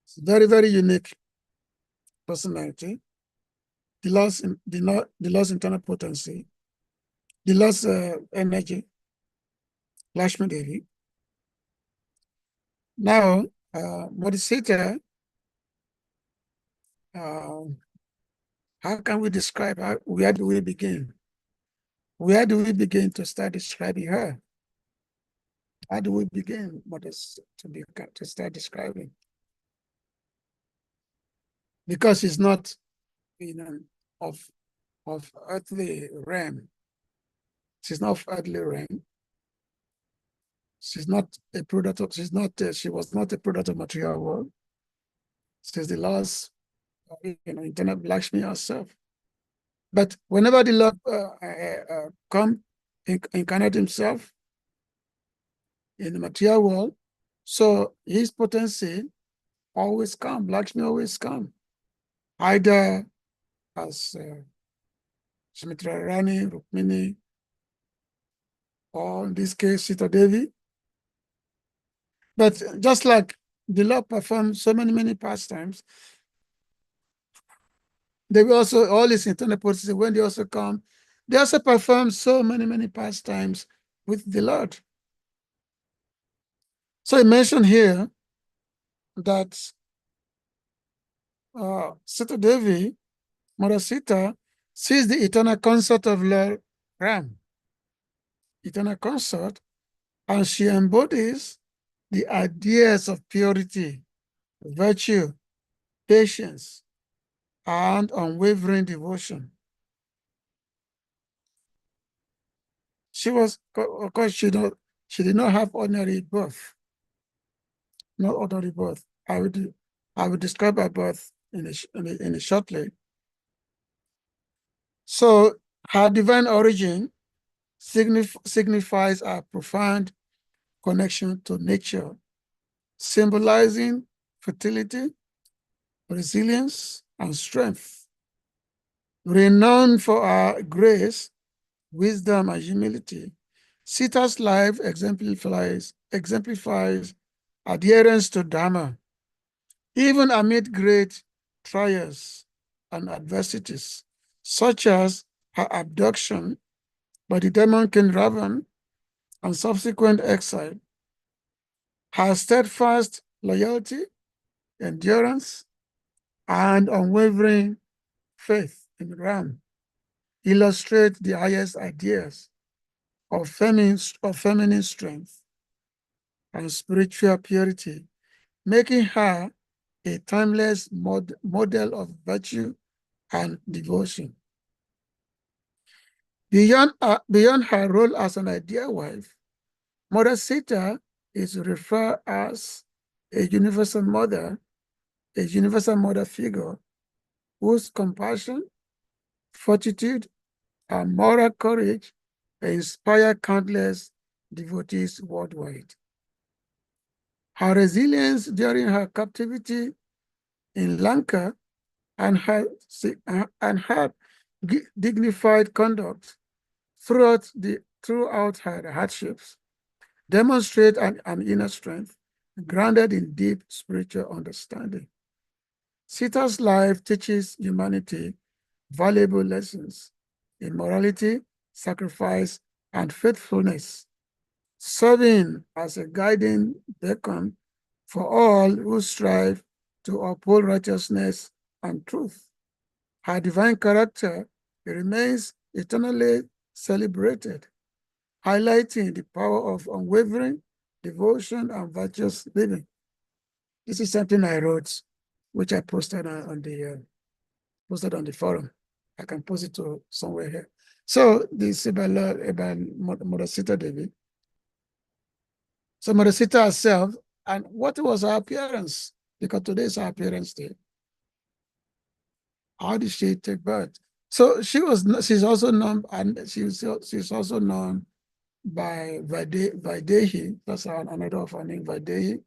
is very unique personality. The Lord's internal potency, the Lord's energy, Lakshmi Devi. Now, Bodhisattva, how can we describe her? Where do we begin? Where do we begin to start describing her? How do we begin to start describing? Because she's not, of earthly realm. She's not of earthly realm. She's not a product of. She was not a product of material world. She's the last, internal Lakshmi herself. But whenever the Lord come incarnate himself in the material world, so his potency always come. Lakshmi always come, either as Sumitra Rani, Rukmini, or in this case, Sita Devi. But just like the Lord performed so many pastimes, they will also, all his internal potency, when they also come, they also perform so many pastimes with the Lord. So he mentioned here that Sita Devi, Mother Sita, sees the eternal consort of Lord Ram, eternal consort, and she embodies the ideas of purity, virtue, patience, and unwavering devotion. She was, of course, she did not have ordinary birth, not ordinary birth. I would describe her birth in a shortly. So her divine origin signifies a profound connection to nature, symbolizing fertility, resilience, and strength. Renowned for her grace, wisdom, and humility, Sita's life exemplifies adherence to Dharma, even amid great trials and adversities, such as her abduction by the demon king Ravan and subsequent exile. Her steadfast loyalty, endurance, and unwavering faith in Ram illustrate the highest ideas of feminine strength and spiritual purity, making her a timeless model of virtue and devotion. Beyond her role as an ideal wife, Mother Sita is referred as a universal mother figure whose compassion, fortitude, and moral courage inspire countless devotees worldwide. Her resilience during her captivity in Lanka and her dignified conduct throughout her hardships demonstrate an inner strength grounded in deep spiritual understanding. Sita's life teaches humanity valuable lessons in morality, sacrifice, and faithfulness, serving as a guiding beacon for all who strive to uphold righteousness and truth. Her divine character remains eternally celebrated, highlighting the power of unwavering devotion and virtuous living. This is something I wrote, which I posted on the forum. I can post it to somewhere here. So this is about Mother Sita Devi. So Mother Sita herself, and what was her appearance? Because today is her appearance day. How did she take birth? So she's also known, and she's also known by Vaidehi. That's another of her name, Vaidehi,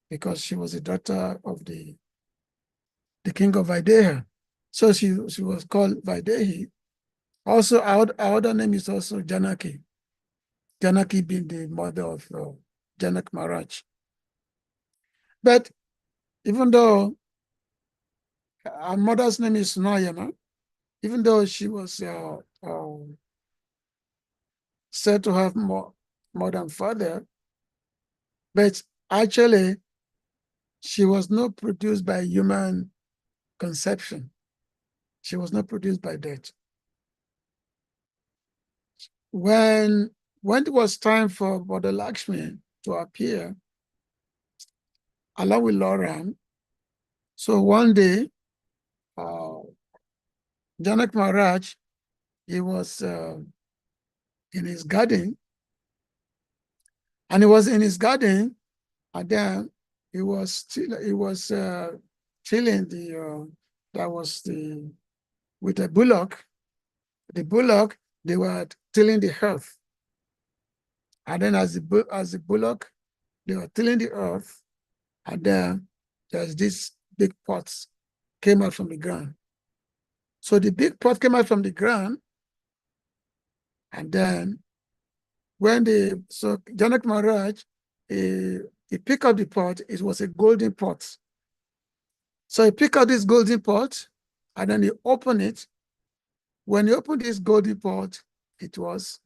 because she was the daughter of the king of Videha. So she was called Vaidehi. Also, our other name is also Janaki. Janaki being the mother of Janak Maharaj. But even though her mother's name is Nayana, even though she was said to have mother and father, but actually she was not produced by human conception. She was not produced by that. When it was time for Mother Lakshmi to appear, along with Loran, so one day, Janak Maharaj, he was in his garden, and he was in his garden, and then he was tilling with a bullock. The bullock, they were tilling the earth, and then as the bullock, they were tilling the earth, and then there's this big pot came out from the ground. So the big pot came out from the ground, and then so Janak Maharaj, he picked up the pot. It was a golden pot. So he picked up this golden pot, and then he opened it. When he opened this golden pot, it was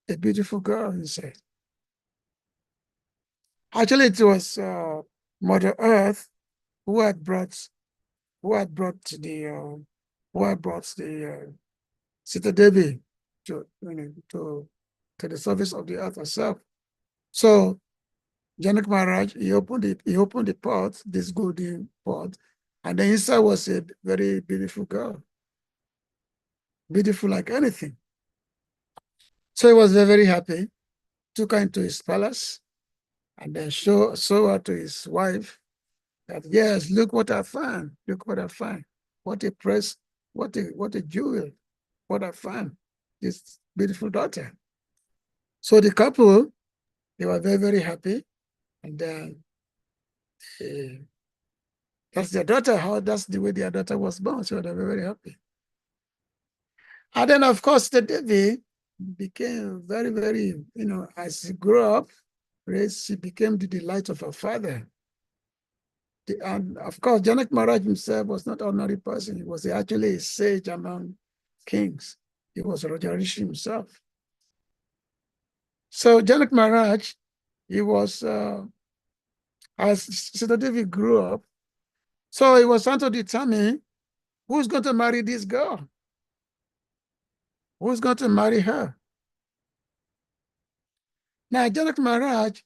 a beautiful girl inside. Actually, it was Mother Earth who had brought the Sita Devi to the surface of the earth herself. So Janak Maharaj, he opened the pot, this golden pot, and then inside was a very beautiful girl, beautiful like anything. So he was very, very happy, took her into his palace, and then show her to his wife that, yes, look what I found, look what I found. What a press, what a jewel, what I found, this beautiful daughter. So the couple, they were very, very happy, and then that's their daughter, that's the way their daughter was born, so they were very happy. And then, of course, the Devi became very, very, as she grew up, she became the delight of her father. And of course, Janak Maharaj himself was not an ordinary person. He was actually a sage among kings. He was Raja Rishi himself. So Janak Maharaj, he was, as Sita Devi grew up, so he was trying to determine who's going to marry this girl. Who's going to marry her? Now, Janak Maharaj,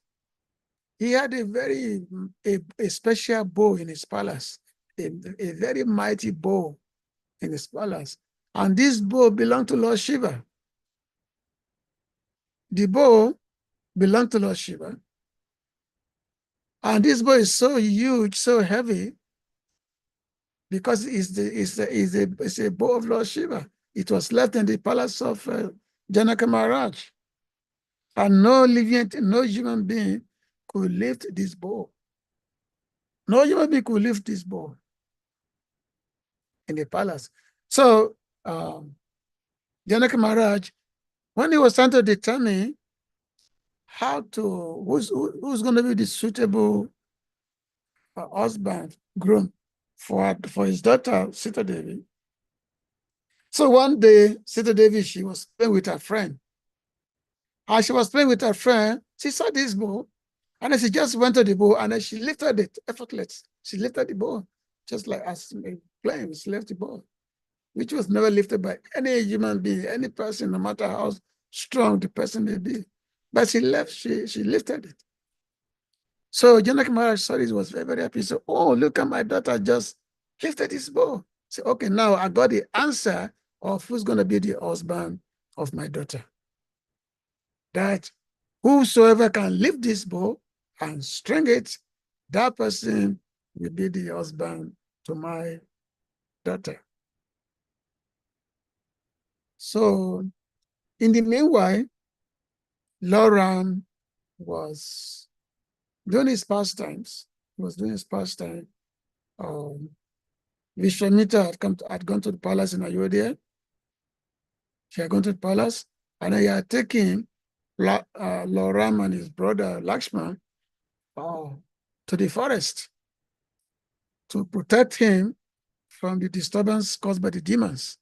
he had a special bow in his palace, a very mighty bow in his palace. And this bow belonged to Lord Shiva. The bow belonged to Lord Shiva. And this bow is so huge, so heavy, because it's a bow of Lord Shiva. It was left in the palace of Janaka Maharaj. And no human being could lift this bow. No human being could lift this bow in the palace. So Janaka Maharaj, when he was trying to determine who's going to be the suitable husband, groom for his daughter, Sita Devi. So one day, Sita Devi, she was playing with her friend. As she was playing with her friend, she saw this bow, and then she just went to the bow, and then she lifted it effortless. She lifted the bow, just like as playing, she lifted the bow, which was never lifted by any human being, any person, no matter how strong the person may be. But she lifted it. So Janak Maharaj saw this, was very, very happy. So, oh, look at my daughter just lifted this bow. So, okay, now I got the answer of who's going to be the husband of my daughter. That whosoever can lift this bow and string it, that person will be the husband to my daughter. So, in the meanwhile, Loran was doing his pastimes. He was doing his pastime. Vishwamitra had gone to the palace in Ayodhya. She had gone to the palace, and he had taken Loram and his brother Lakshman to the forest to protect him from the disturbance caused by the demons.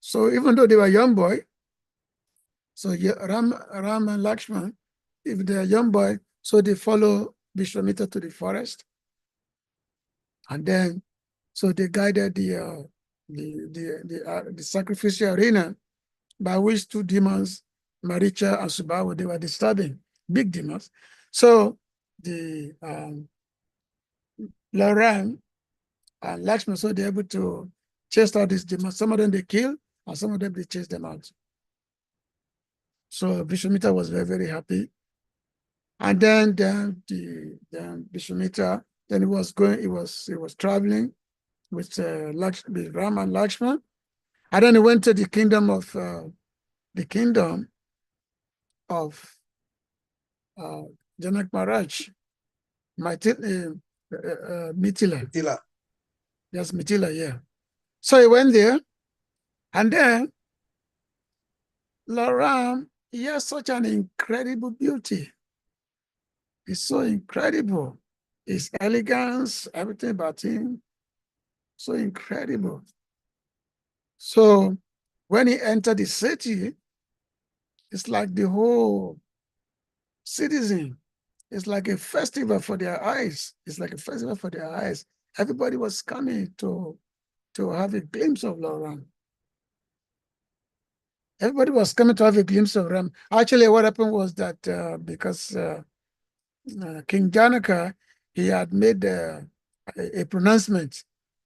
So even though they were young boy, So yeah, Ram and Lakshman, if they're young boy, so they follow Vishwamitra to the forest. And then, so they guided the sacrificial arena by which two demons, Maricha and Subahu, they were disturbing, big demons. So the Ram and Lakshman, so they're able to chase out these demons. Some of them they kill, and some of them they chase them out. So Vishwamitra was very, very happy. And then Vishwamitra, then he was traveling with Ram and Lakshman. And then he went to the kingdom of Janak Maharaj, Mithila. Tila. Yes, Mithila, yeah. So he went there, and then Lord Ram, he has such an incredible beauty. It's so incredible. His elegance, everything about him, so incredible. So when he entered the city, it's like the whole citizen, it's like a festival for their eyes. It's like a festival for their eyes. Everybody was coming to have a glimpse of Lord Ram. Everybody was coming to have a glimpse of Ram. Actually, what happened was that because King Janaka, he had made a pronouncement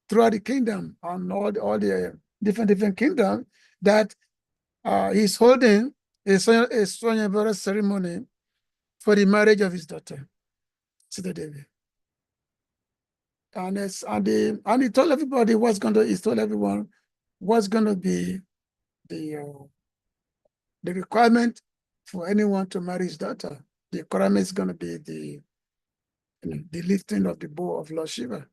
throughout the kingdom on all the different kingdoms that he's holding a Swanyavara ceremony for the marriage of his daughter, Sita Devi. And he told everybody he told everyone what's going to be the requirement for anyone to marry his daughter. The requirement is going to be the lifting of the bow of Lord Shiva.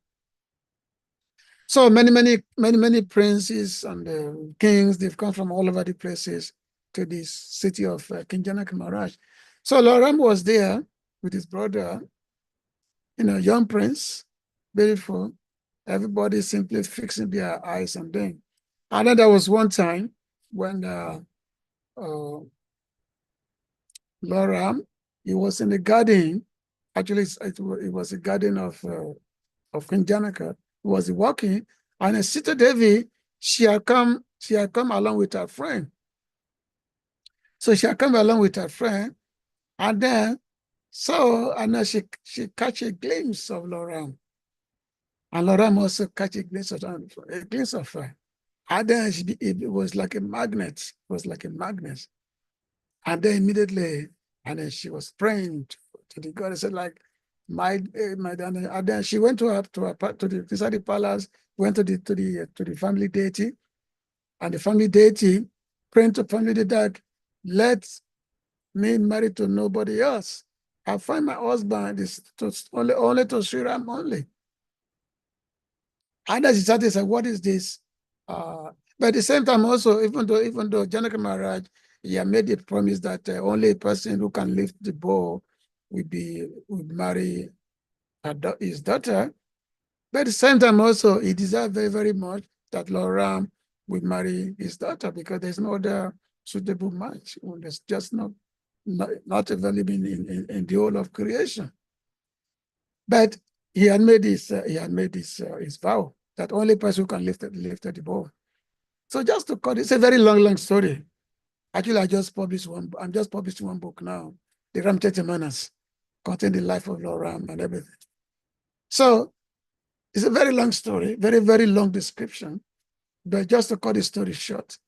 So many princes and kings, they've come from all over the places to this city of King Janak Maharaj. So Lord Ram was there with his brother, young prince, beautiful. Everybody simply fixing their eyes on them. And then there was one time when Lord Ram, he was in the garden. Actually, it was a garden of King Janaka. He was walking, and Sita Devi, she had come along with her friend. So she had come along with her friend, and then she catch a glimpse of Lord Ram. And Lord Ram also catch a glimpse of her. And then it was like a magnet. It was like a magnet. And then immediately, and then she was praying to the God. I said, like, and then she went inside the palace, went to the family deity, and the family deity praying to family deity that let me marry to nobody else. I find my husband is only to Sri Ram only. And as he started to say, what is this? But at the same time also, even though Janaka Maharaj, he had made a promise that only a person who can lift the bow would marry his daughter. But at the same time also, he desired very, very much that Lord Ram would marry his daughter because there's no other suitable match. There's just not available in the whole of creation. But he had made his vow that only person who can lift the bow. So just to cut, it's a very long story. Actually, I'm just publishing one book now, the Ramcharitamanas, containing the life of Lord Ram and everything. So it's a very long story, very, very long description. But just to cut the story short,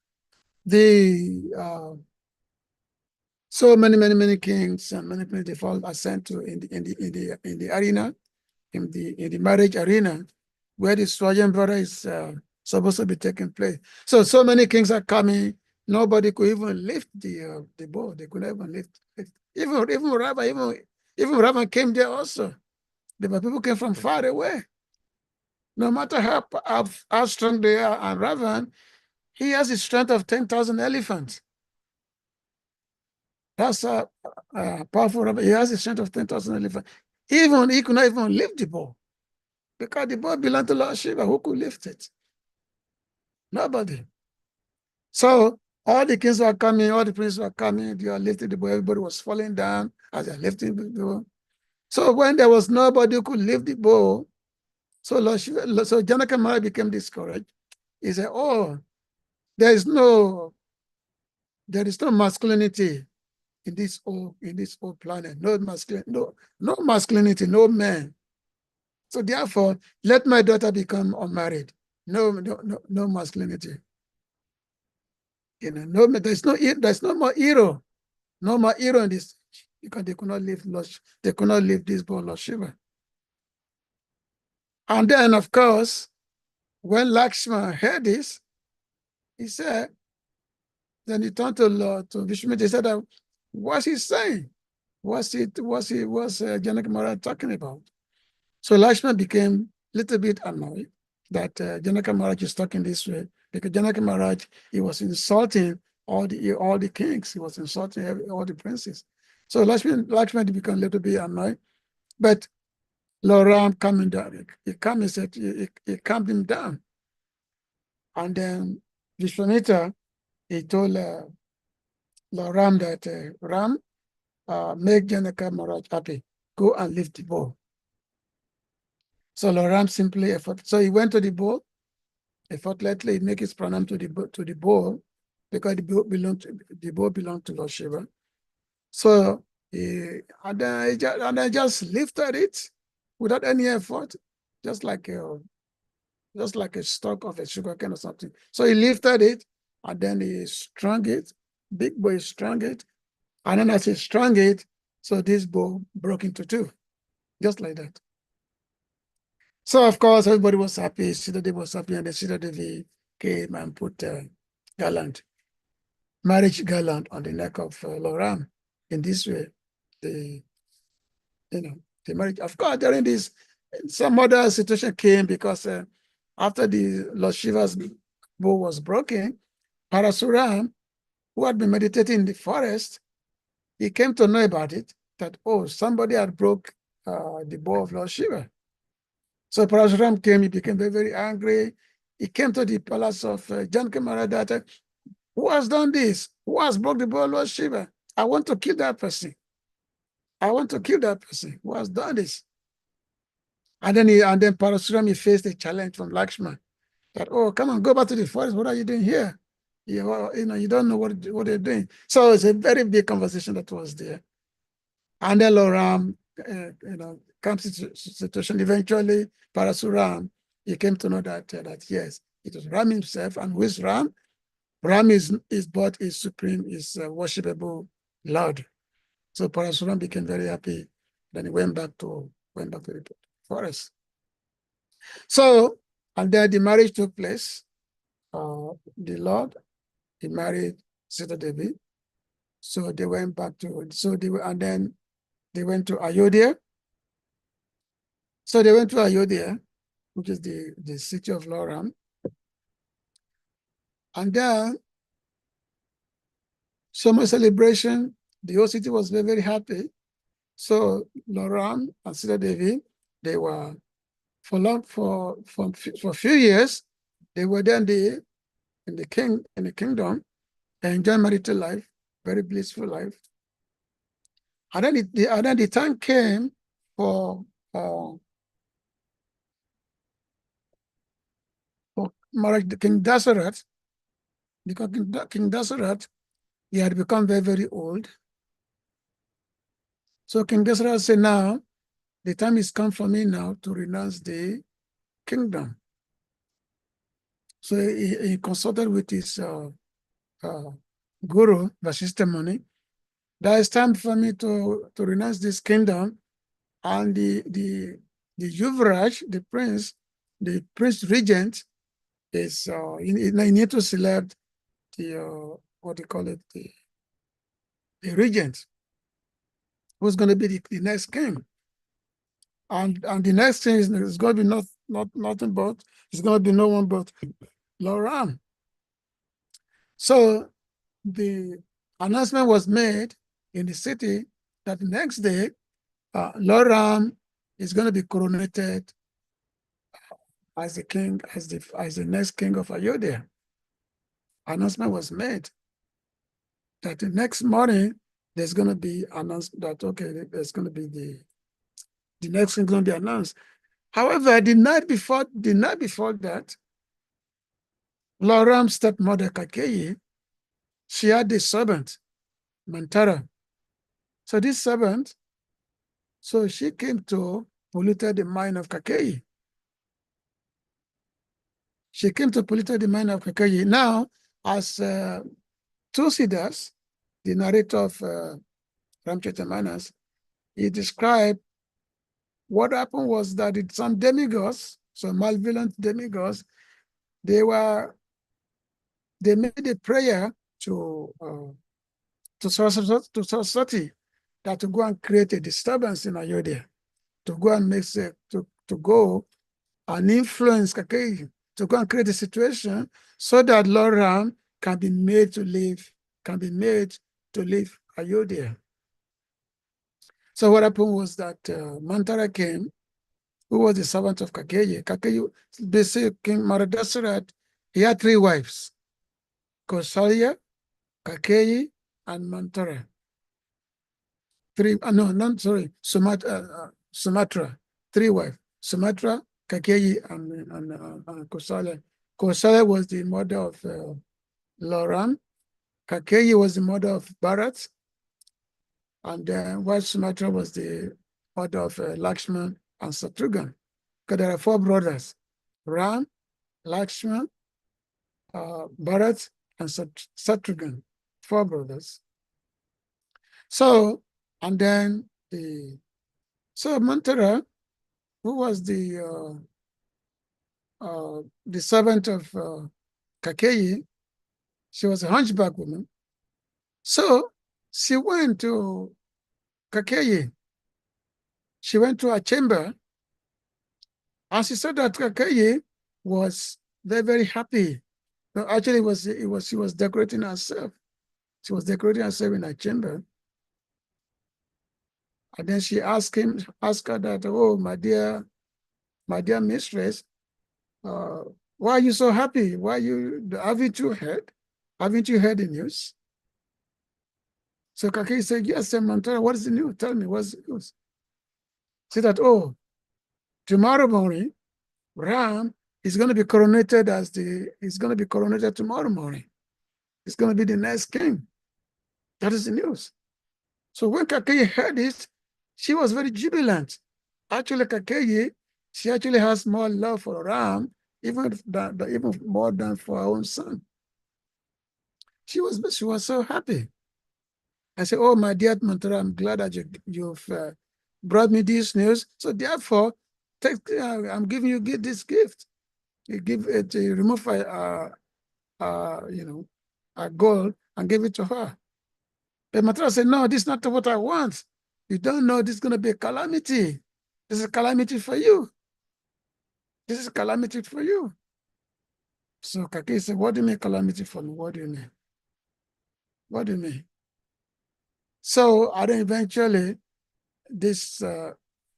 so many kings and many people are sent to in the arena, in the marriage arena, where the Swayamvara is supposed to be taking place. So many kings are coming. Nobody could even lift the bow. They could even lift it. Even Ravan came there also. The people came from far away. No matter how strong they are, and Ravan, he has the strength of 10,000 elephants. That's a powerful Ravan. He has the strength of 10,000 elephants. He could not even lift the bow. Because the bow belonged to Lord Shiva. Who could lift it? Nobody. So All the kings were coming, all the princes were coming, they were lifting the bow, everybody was falling down as they're lifting the bow. So when there was nobody who could lift the bow, so Janaka became discouraged. He said, oh, there is no masculinity in this old planet. No masculinity, no man. So therefore, let my daughter become unmarried. No masculinity. You know, there's no more hero. No more hero in this, because they could not live this ball of Shiva. And then, of course, when Lakshman heard this, he said, then he turned to Vishnu. He said, what's he saying? What's Janaka Maharaj talking about? So Lakshman became a little bit annoyed that Janaka Maharaj is talking this way, because Janaka Maharaj, he was insulting all the kings. He was insulting all the princes. So Lakshman became a little bit annoyed, but Lord Ram calmed him down. He calmed him down. And then Vishwamitra, he told Lord Ram that, Ram, make Janaka Maharaj happy. Go and lift the bow. So Lord Ram simply effort. So he went to the bow. Effortlessly, he make his pranam to the bow, because the bow belonged to Lord Shiva. So and I just lifted it without any effort, just like a stalk of a sugarcane or something. So he lifted it, and then he strung it. Big boy strung it, and then as he strung it, so this bow broke into two, just like that. So of course everybody was happy. Sita Devi was happy, and then Sita Devi came and put marriage garland on the neck of Lord Ram. In this way, the marriage. Of course, during this, some other situation came, because after the Lord Shiva's bow was broken, Parasuram, who had been meditating in the forest, he came to know about it, that, oh, somebody had broke the bow of Lord Shiva. So Parasuram came, he became very, very angry. He came to the palace of Janaka Maharaj, that, who has done this? Who has broke the bow of Lord Shiva? I want to kill that person. I want to kill that person who has done this. And then Parasuram, he faced a challenge from Lakshman, that, oh, come on, go back to the forest. What are you doing here? You don't know what they're doing. So it's a very big conversation that was there. And then Lord Ram, comes to situation. Eventually, Parasuram, he came to know that yes, it was Ram himself, and with Ram, Ram is but is supreme, is worshipable Lord. So Parasuram became very happy. Then he went back to the forest. So, and then the marriage took place. The Lord, he married Sita Devi. So they went back to, and then they went to Ayodhya. So they went to Ayodhya, which is the city of Lord Ram. And then, summer celebration, the whole city was very, very happy. So Lord Ram and Sita Devi, they were for a few years, they were there in the kingdom, and enjoy marital life, very blissful life. And then the time came for marriage to King Dasarath, because King Dasarath, he had become very, very old. So King Dasarath said, now, the time is come for me now to renounce the kingdom. So he consulted with his guru, Vasishtha Muni. There is time for me to renounce this kingdom, and the Yuvraj, the prince regent, is you need to select the what do you call it, the regent, who's going to be the next king, and the next king is going to be nothing but, it's going to be no one but Lord Ram. So the announcement was made in the city that the next day, Lord Ram is going to be coronated as the king, as the next king of Ayodhya. Announcement was made. that the next morning there's going to be announced that, okay, there's going to be the next thing going to be announced. However, the night before that, Loram's stepmother, Kakeyi, she had a servant, Mantara. So this servant, so she came to polluted the mind of Kakeyi. She came to pollute the mind of Kakeyi. Now, as Tusidas, the narrator of Ramchaitamanas, he described what happened was that some demigods, some malevolent demigods, they made a prayer to Saraswati that to go and create a disturbance in Ayodhya, to go and to go and influence Kakeyi, to go and create a situation so that Lord Ram can be made to leave Ayodhya. So what happened was that Mantara came, who was the servant of Kakeyi. Kakeyi, they say King Maradassarat, he had 3 wives, Kausalya, Kakeyi, and Mantara. Sumatra, 3 wives, Sumatra, Kakeyi, and Kausalya. Kausalya was the mother of Loram. Kakeyi was the mother of Bharat. And then while Sumatra was the mother of Lakshman and Shatrughan. Because there are 4 brothers, Ram, Lakshman, Bharat, and Shatrughan, 4 brothers. So, and then Mantara, who was the servant of Kakeyi, she was a hunchback woman. So she went to Kakeyi. She went to her chamber, and she saw that Kakeyi was very, very happy. No, actually, she was decorating herself. She was decorating herself in her chamber. And then she asked her that, oh, my dear mistress, why are you so happy? Haven't you heard the news? So Kakeyi said, yes, Mantara, what is the news? Tell me, what's the news? She said, oh, tomorrow morning, Ram is going to be coronated tomorrow morning. He's going to be the next king. That is the news. So when Kakeyi heard it, she was very jubilant. Actually, Kakeyi, she actually has more love for Ram, even more than for her own son. She was so happy. I said, oh, my dear Mantara, I'm glad that you've brought me this news. So therefore, I'm giving you this gift. You remove a gold and give it to her. But Mantara said, no, this is not what I want. You don't know this is going to be a calamity. This is a calamity for you. This is a calamity for you. So Kakeyi said, what do you mean calamity for me? What do you mean? What do you mean? So and then eventually, this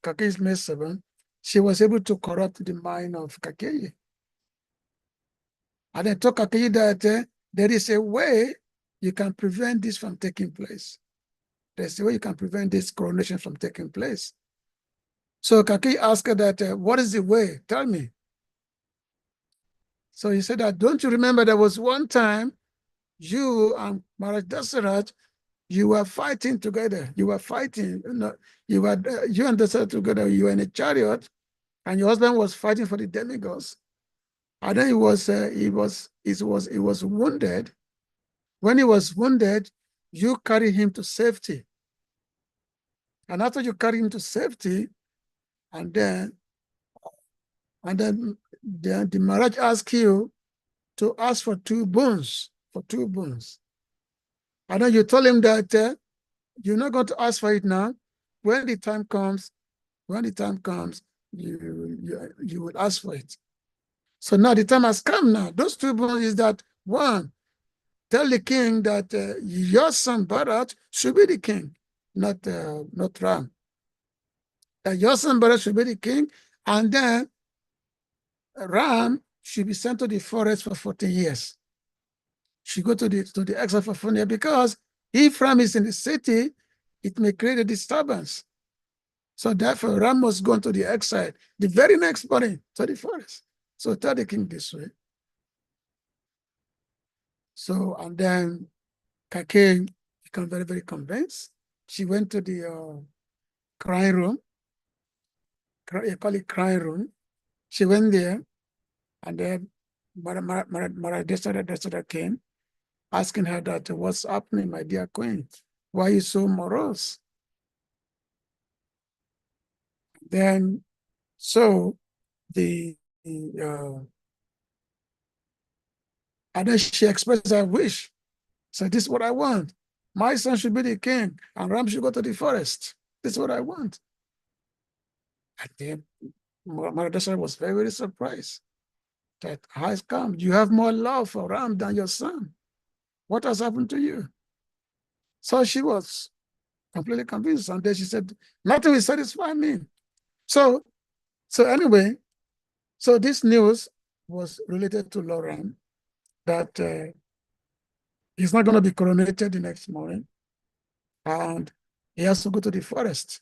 Kakeyi's maidservant, she was able to corrupt the mind of Kakeyi. And then told Kakeyi that there is a way you can prevent this from taking place. There's a way you can prevent this coronation from taking place. So Kakeyi asked her that, what is the way? Tell me. So he said that, don't you remember there was one time you and Maharaj Dasarath, you were fighting together. You were fighting. You and Dasarath together. You were in a chariot, and your husband was fighting for the demigods. And then he was wounded. When he was wounded, you carried him to safety. And after you carry him to safety, and then the Maharaj asked you to ask for 2 bones, And then you told him that you're not going to ask for it now. When the time comes, you will ask for it. So now the time has come now. Those 2 bones is that, 1, tell the king that your son Bharat should be the king, not Ram. That your son Bharat should be the king, and then Ram should be sent to the forest for 14 years. Should go to the exile for 14 years, because If Ram is in the city, it may create a disturbance. So therefore, Ram must go into the exile the very next morning to the forest. So tell the king this way. So, and then Kake became very, very convinced. She went to the crying room. You call it crying room. She went there, and then Maradesada came, asking her that, what's happening, my dear queen? Why are you so morose? Then, so and then she expressed her wish. So this is what I want. My son should be the king, and Ram should go to the forest. This is what I want. And then Maradesada was very, very surprised that how it's come. You have more love for Ram than your son. What has happened to you? So she was completely convinced. And then she said, nothing will satisfy me. So anyway, so this news was related to Lord that he's not going to be coronated the next morning. And he has to go to the forest.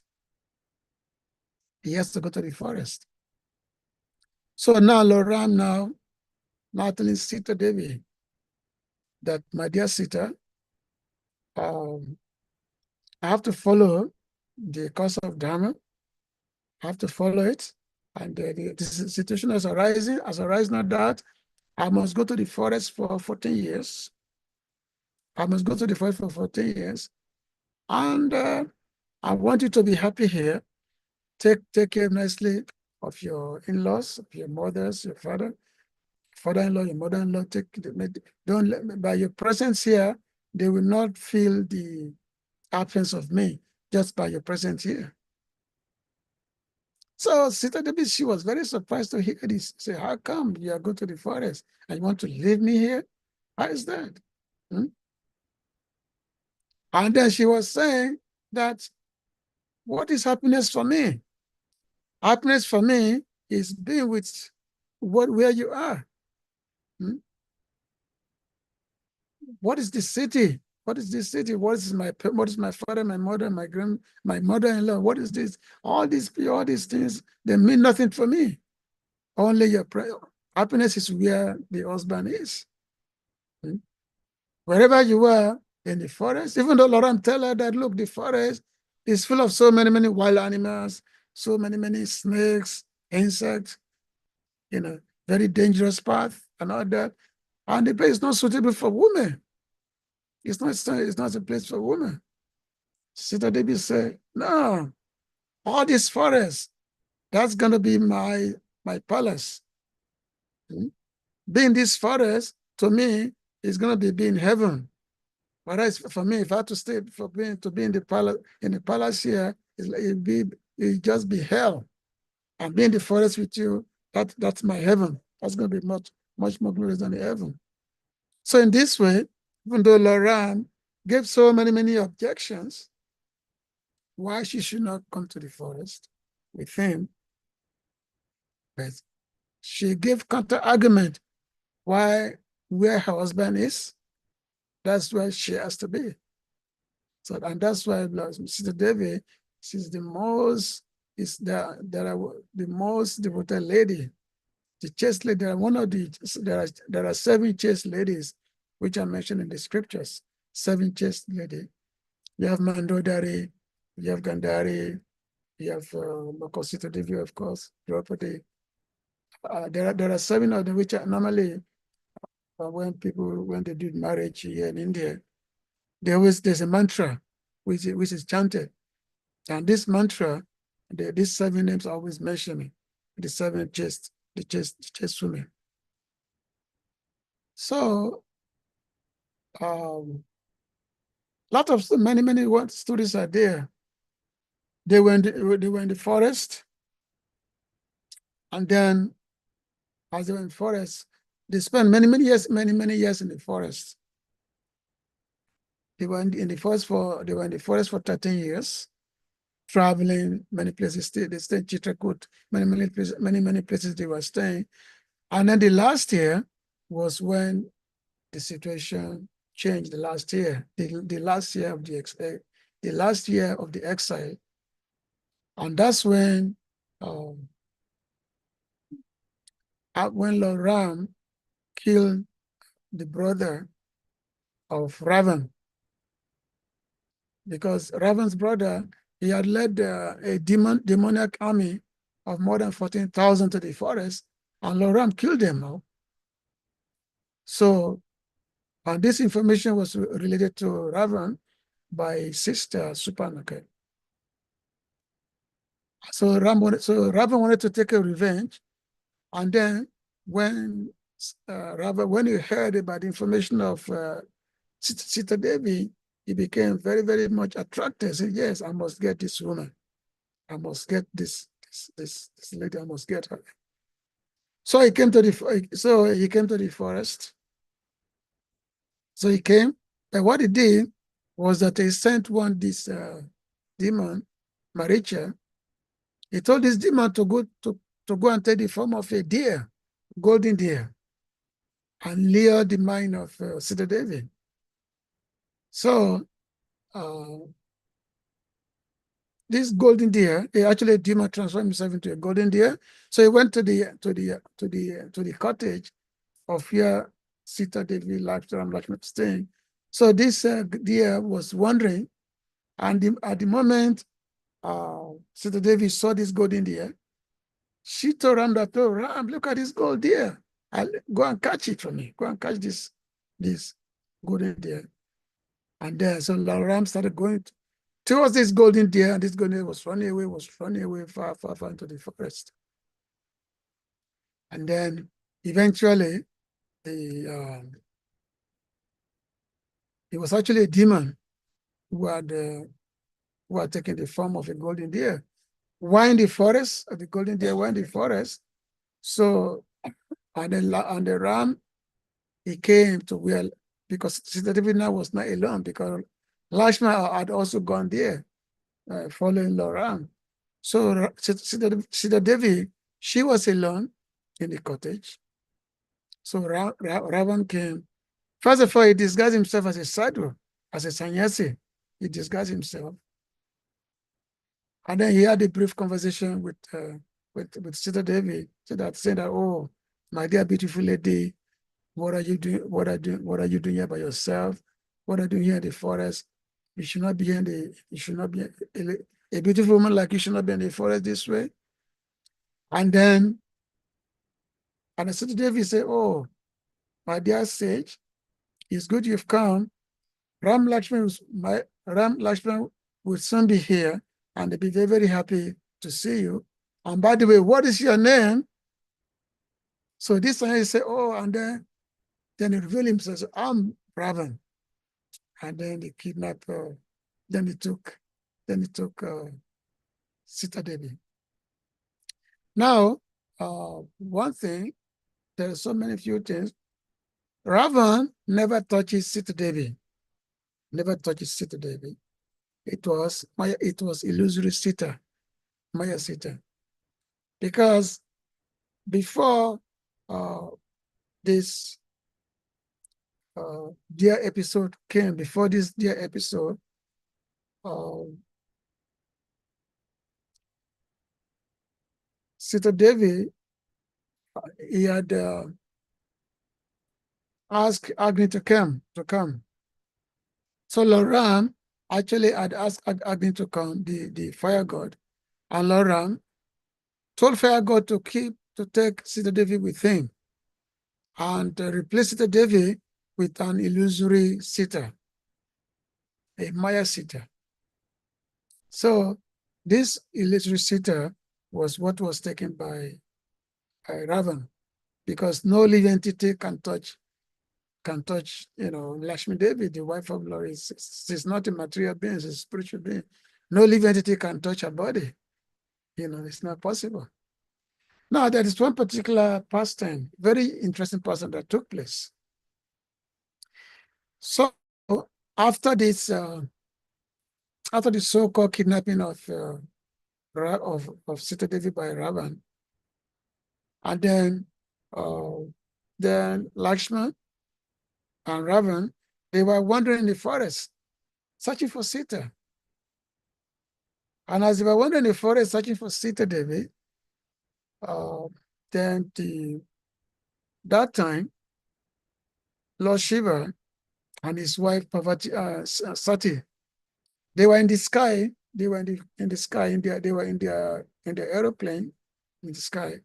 He has to go to the forest. So now Lord Ram now telling Sita Devi that, my dear Sita, I have to follow the course of Dharma. I have to follow it. And the situation has arisen at that I must go to the forest for 14 years. I must go to the forest for 14 years. And I want you to be happy here. Take care nicely of your in-laws, of your mothers, your father-in-law, your mother-in-law. Don't let, by your presence here, they will not feel the absence of me just by your presence here. So Sita Devi, she was very surprised to hear this. Say, how come you are going to the forest and you want to leave me here? How is that? Hmm? And then she was saying that, what is happiness for me? Happiness for me is being with where you are. Hmm? What is the city? What is this city? What is my father, my mother, my mother-in-law? What is this? All these things, they mean nothing for me. Only your happiness is where the husband is. Hmm? Wherever you are in the forest, even though Laurent tell her that, look, the forest is full of so many wild animals, so many snakes, insects, very dangerous path and all that. And the place is not suitable for women. It's not a place for women. Sita Devi said, no, all this forest, that's gonna be my palace. Being this forest, to me, is gonna be being heaven. Whereas for me, if I had to stay to be in the palace here, it'd just be hell. And being in the forest with you, that's my heaven. That's gonna be much more glorious than the heaven. So in this way, even though Lauren gave so many objections why she should not come to the forest with him, but she gave counter argument why where her husband is, that's where she has to be. So, and that's why Sister Devi, she's the most devoted lady, the chaste lady. There are 7 chaste ladies which are mentioned in the scriptures. 7 chaste ladies. You have Mandodari, you have Gandhari, you have Sister Devi, of course, Draupadi. There are 7 of them which are normally when they do marriage here in India, there's a mantra which is chanted. And this mantra, these 7 names are always mentioned, the 7 chaste women. So, lot of many stories are there. They were in the forest, and then as they were in the forest, they spent many years in the forest. They were in the forest for 13 years. Traveling many places. They stayed in Chitrakoot, many places they were staying. And then the last year was when the situation changed the last year, the last year of the last year of the exile. And that's when Lord Ram killed the brother of Ravan, because Ravan's brother, he had led a demoniac army of more than 14,000 to the forest, and Lord Ram killed them all. So, and this information was related to Ravan by his sister Supanaka. So Ravan wanted to take a revenge, and then when when he heard about the information of Sita Devi, he became very, very much attracted. He said, yes, I must get this woman. I must get this lady. I must get her. So he came to the forest. So he came, and what he did was that he sent this demon, Maricha. He told this demon to go and take the form of a deer, golden deer, and lure the mind of Sita Devi. So this golden deer, actually demon transformed himself into a golden deer. So he went to the cottage of where Sita Devi Ram Lakshmana staying. So this deer was wandering, and at the moment Sita Devi saw this golden deer, she told Ram that, oh, Ram, look at this gold deer. I'll go and catch it for me. Go and catch this golden deer. And then so Ram started going towards this golden deer, and this golden deer was running away far, far, far into the forest. And then eventually it was actually a demon who had taken the form of a golden deer. Why in the forest? The golden deer were in the forest. So, and the ram, he came to where, because Sita Devi now was not alone, because Lakshmana had also gone there, following Lord Ram. So Sita Devi, she was alone in the cottage. So Ravan came. First of all, he disguised himself as a sadhu, as a sannyasi. He disguised himself. And then he had a brief conversation with Sita Devi, saying that, oh, my dear beautiful lady, what are you doing? What are you doing here by yourself? What are you doing here in the forest? You should not be a beautiful woman like you should not be in the forest this way. And then Sita Devi said, oh, my dear sage, it's good you've come. Ram Lakshman will soon be here, and they'll be very, very happy to see you. And by the way, what is your name? So this time he said, oh, and then he revealed himself, I'm Ravan. And then he kidnapped, then he took Sita Devi. Now, one thing, there are so many few things. Ravan never touches Sita Devi. Never touches Sita Devi. It was illusory Sita, Maya Sita. Because before this dear episode came, before this dear episode, Sita Devi, he had asked Agni to come. So Lord Ram actually had asked Agni to come, the fire god, and Lord Ram told fire god to take Sita Devi with him and replace Sita Devi with an illusory Sita, a Maya Sita. So this illusory Sita was what was taken by Ravan, because no living entity can touch, Lakshmi Devi, the wife of Lord. She's not a material being, she's a spiritual being. No living entity can touch her body. It's not possible. Now, there is one particular pastime, very interesting pastime that took place. So after this, after the so-called kidnapping of Sita Devi by Ravan, and then Lakshman and Ravan, They were wandering in the forest, searching for Sita. And as they were wandering in the forest, searching for Sita Devi, then that time, Lord Shiva and his wife Parvati, Sati, they were in the sky. They were in the sky. They were in the aeroplane in the sky.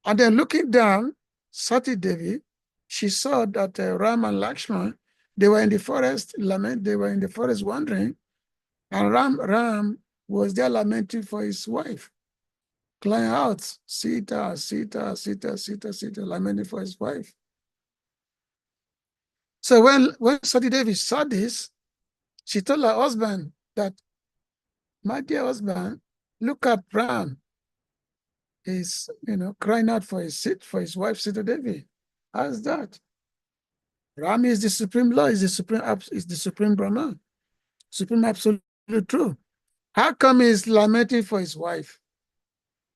And then looking down, Sati Devi, she saw that Ram and Lakshman, they were in the forest They were in the forest wandering, and Ram was there lamenting for his wife, crying out, Sita, Sita, Sita, Sita, Sita, lamenting for his wife. So when Sati Devi saw this, she told her husband that, my dear husband, look at Ram. He's, crying out for his wife, Sita Devi. How's that? Ram is the supreme law, is the supreme Brahman, supreme absolute truth. How come he's lamenting for his wife?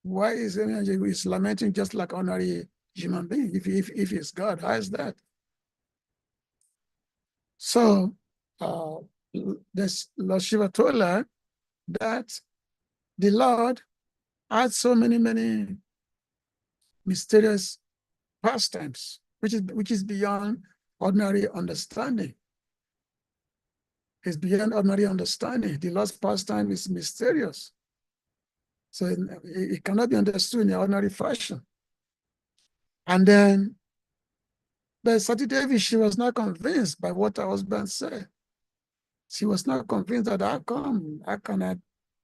Why is he's lamenting just like ordinary human being? If he's God, how is that? So this Lord Shiva told her that the Lord had so many mysterious pastimes, which is beyond ordinary understanding. It's beyond ordinary understanding. The Lord's pastime is mysterious. So it cannot be understood in the ordinary fashion. And then, but Sati Devi, she was not convinced by what her husband said. She was not convinced that how can I,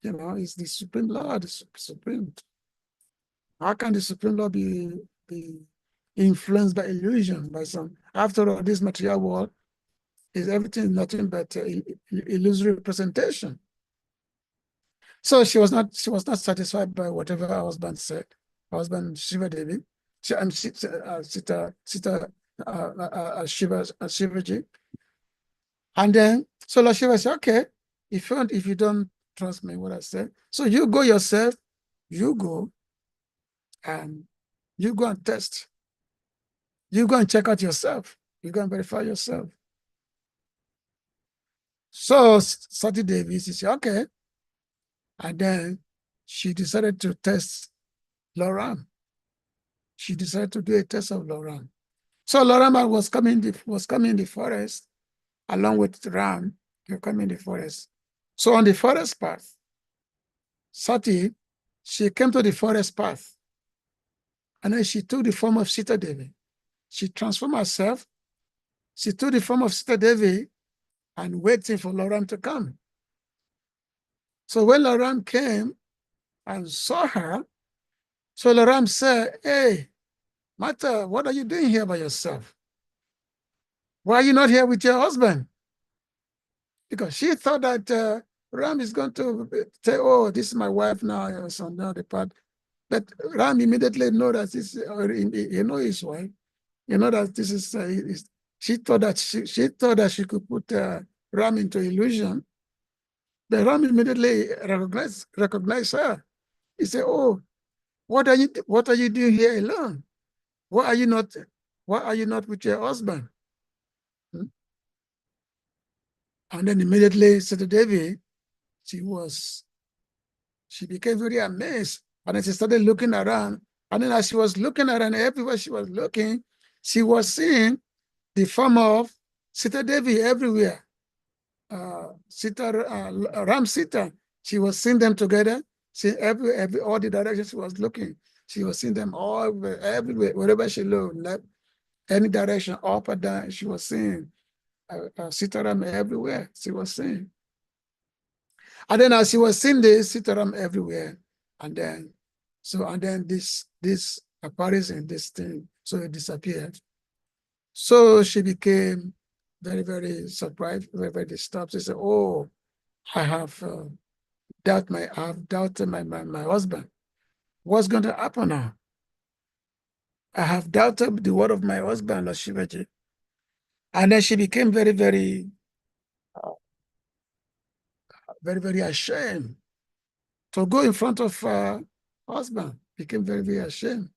it's the supreme law, the supreme. How can the supreme law be influenced by illusion, by some? After all, this material world is everything nothing but illusory representation. So she was not satisfied by whatever her husband said. Her husband Shiva Devi, Shivaji. And then so Lord Shiva said, okay, if you don't trust me what I said, so you go yourself, you go and test. You go and check out yourself. You go and verify yourself. So Sati Devi, she said, okay. And then she decided to test Lord Ram. She decided to do a test of Lord Ram. So Lord Ram was coming in the forest along with Ram. They were coming in the forest. So on the forest path, Sati, she came to the forest path. And then she took the form of Sita Devi. She transformed herself. She took the form of Sita Devi and waiting for Lord Ram to come. So when Lord Ram came and saw her, so Lord Ram said, hey, Mata, what are you doing here by yourself? Why are you not here with your husband? Because she thought that Ram is going to say, oh, this is my wife now, so now depart. But Ram immediately know that this, his wife. You know that this is, she thought that she could put Ram into illusion. But Ram immediately recognized her. He said, oh, what are you doing here alone? Why are you not with your husband? And then immediately Sita Devi, she became very amazed. And then she started looking around. And then as she was looking around, everywhere she was looking, she was seeing the form of Sita Devi everywhere. Ram Sita, she was seeing them together. See all the directions she was looking. She was seeing them all everywhere, wherever she looked, left, any direction, up or down, she was seeing Sitaram everywhere. She was seeing. And then as she was seeing this Sitaram everywhere, and then this apparition, this thing, so it disappeared. So she became very, very surprised, very, very disturbed. She said, oh, I have doubted my husband. What's going to happen now? I have doubted the word of my husband, Lord Shivaji. And then she became very, very, very, very ashamed to go in front of her husband. Became very, very ashamed.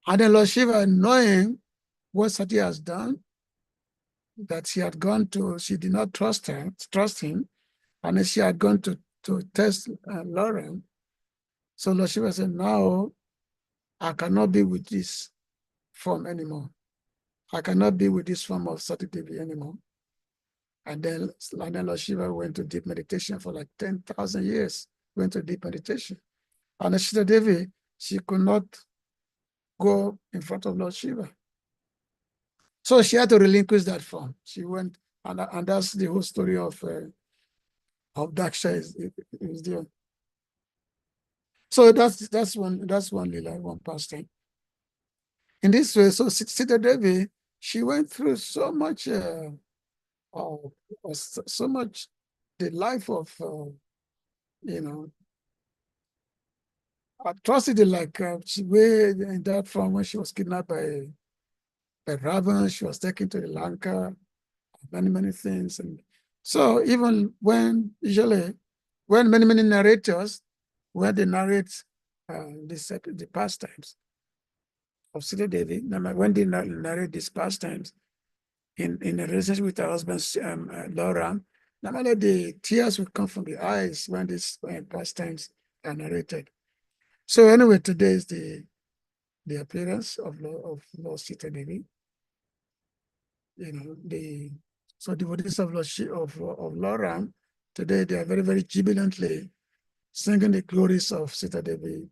And then Lord Shiva, knowing what Sati has done, that she did not trust him, and then she had gone to test Lauren. So Lord Shiva said, now I cannot be with this form anymore. I cannot be with this form of Sati Devi anymore. And then Lord Shiva went to deep meditation for like 10,000 years, went to deep meditation. And Sita Devi, she could not go in front of Lord Shiva. So she had to relinquish that form. She went, and that's the whole story of Daksha is there. So that's one lila, one pastime. In this way, so Sita Devi, she went through so much, so much, the life of, atrocity, like she way in that form when she was kidnapped by Ravan, she was taken to the Lanka, many things. And so even usually when many narrators, when they narrate the pastimes of Sita Devi, when they narrate these pastimes in a relationship with her husband, Laura, normally the tears will come from the eyes when these pastimes are narrated. So anyway, today is the appearance of Lord Sita Devi. So devotees of Laura, today they are very jubilantly singing the glories of Sita Devi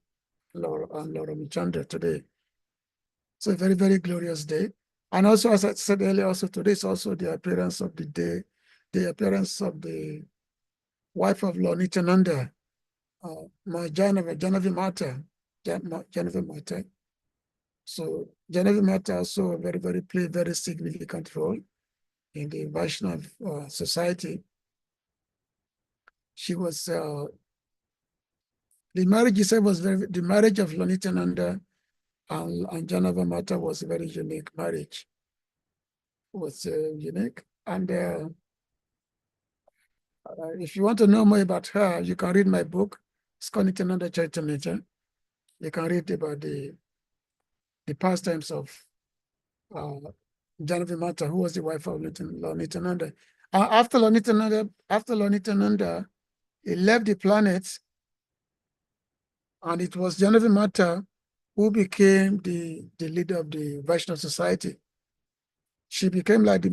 and Laura Michandra today. So a very glorious day. And also, as I said earlier, also today is also the appearance of the day, the appearance of the wife of Lord Nityananda, Janavi Mata. So Janavi Mata also play very significant role in the Vaishnav society. She was the marriage itself was the marriage of Lord Nityananda and Janavi Mata was a very unique marriage. It was unique, and if you want to know more about her, you can read my book. It's called Nityananda Charitamrita. You can read about the pastimes of Janavi Mata, who was the wife of Lord Nityananda. After Lord Nityananda, he left the planet, and it was Janavi Mata who became the leader of the Vaishnava society. She became like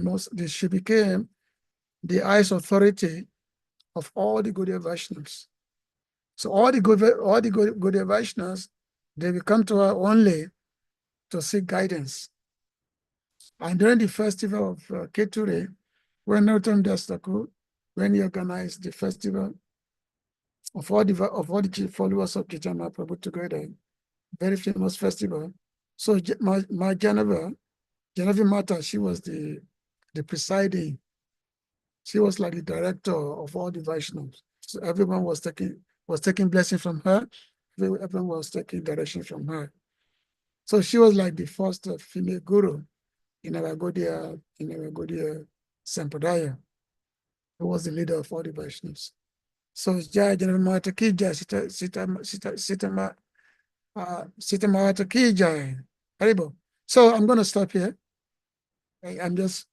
she became the highest authority of all the Gaudiya Vaishnavas. So all the Gaudiya Vaishnavas, they will come to her only to seek guidance. And during the festival of Keture, when Narottam Das Thakur, when he organized the festival of all the followers of Chaitanya Mahaprabhu together, very famous festival. So my Janavi Mata, she was the presiding. She was like the director of all the Vaishnavas. So everyone was taking blessing from her. Everyone was taking direction from her. So she was like the first female guru in our Gaudiya Sampradaya, who was the leader of all the Vaishnavas. So Jai Janavi Mata Ki Jai, Sita Mata Ki Jai. Haribo. So I'm going to stop here. I'm just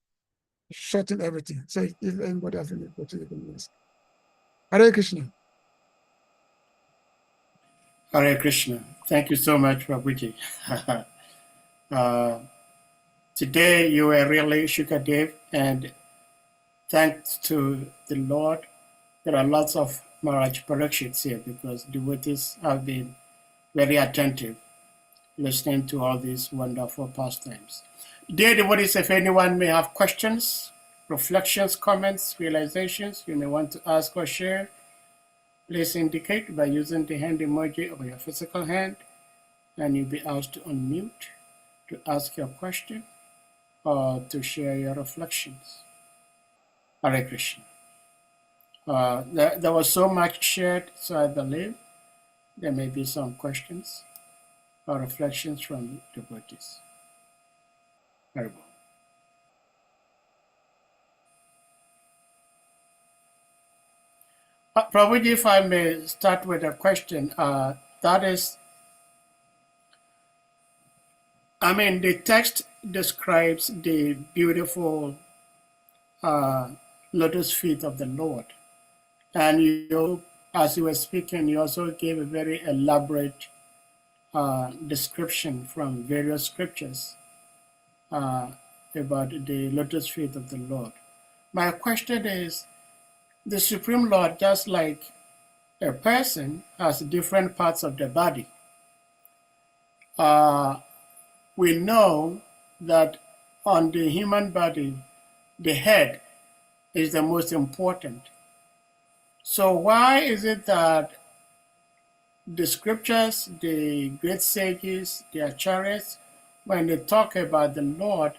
shorting everything. So if anybody has any questions, you can ask. Hare Krishna. Hare Krishna. Thank you so much, Prabhuji. Today you were really Shukadev, and thanks to the Lord, there are lots of Maharaj Parakshits here because devotees have been very attentive listening to all these wonderful pastimes. Dear devotees, if anyone may have questions, reflections, comments, realizations you may want to ask or share, please indicate by using the hand emoji of your physical hand, and you'll be asked to unmute to ask your question or to share your reflections. Hare Krishna. There was so much shared, so I believe there may be some questions or reflections from devotees. Very well. Prabhuji, if I may start with a question, that is, I mean, the text describes the beautiful lotus feet of the Lord. And you, as you were speaking, you also gave a very elaborate description from various scriptures uh, about the lotus feet of the Lord. My question is, the Supreme Lord, just like a person, has different parts of the body. We know that on the human body, the head is the most important. So why is it that the scriptures, the great sages, the acharyas, when they talk about the Lord,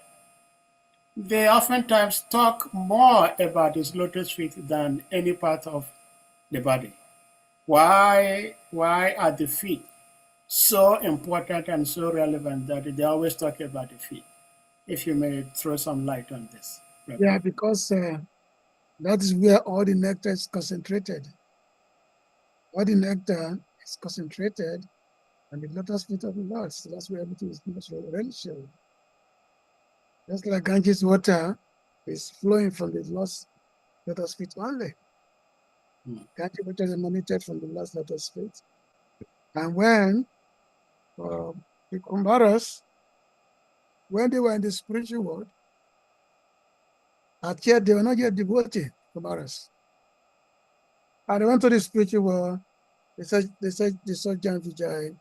they oftentimes talk more about his lotus feet than any part of the body? Why are the feet so important and so relevant that they always talk about the feet? If you may throw some light on this. Yeah, because that is where all the nectar is concentrated. All the nectar is concentrated on the lotus feet of the Lord. So that's where everything is most relishable. Just like Ganges water is flowing from the lotus feet only. Ganges water is emanated from the last lotus feet. And when the Kumaras, when they were in the spiritual world, at yet they were not yet devoted, Kumaras. And they went to the spiritual world, they saw Jan Vijay.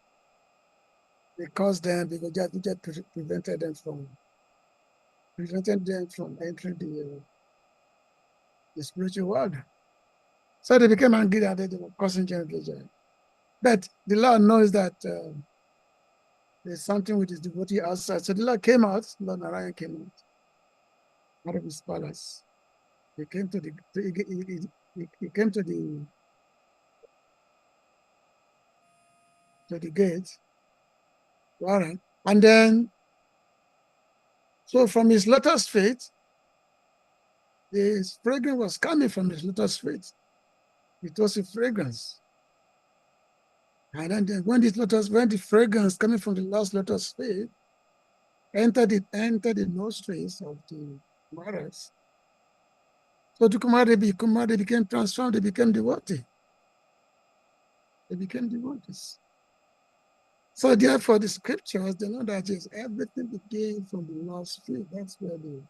They caused them because Jan Vijay prevented them from entering the spiritual world. So they became angry that they were causing Jan Vijay. But the Lord knows that there's something with his devotee outside. So the Lord came out, Lord Narayan came out of his palace. He came to he came to the gate, Warren, and then so from his lotus feet, the fragrance was coming from his lotus feet. It was a fragrance. And then when the fragrance coming from the last lotus feet entered the nostrils of the Kumaras. So the Kumara became transformed, they became devotee. They became devotees. So therefore the scriptures, they know that everything began from the last feet. That's where the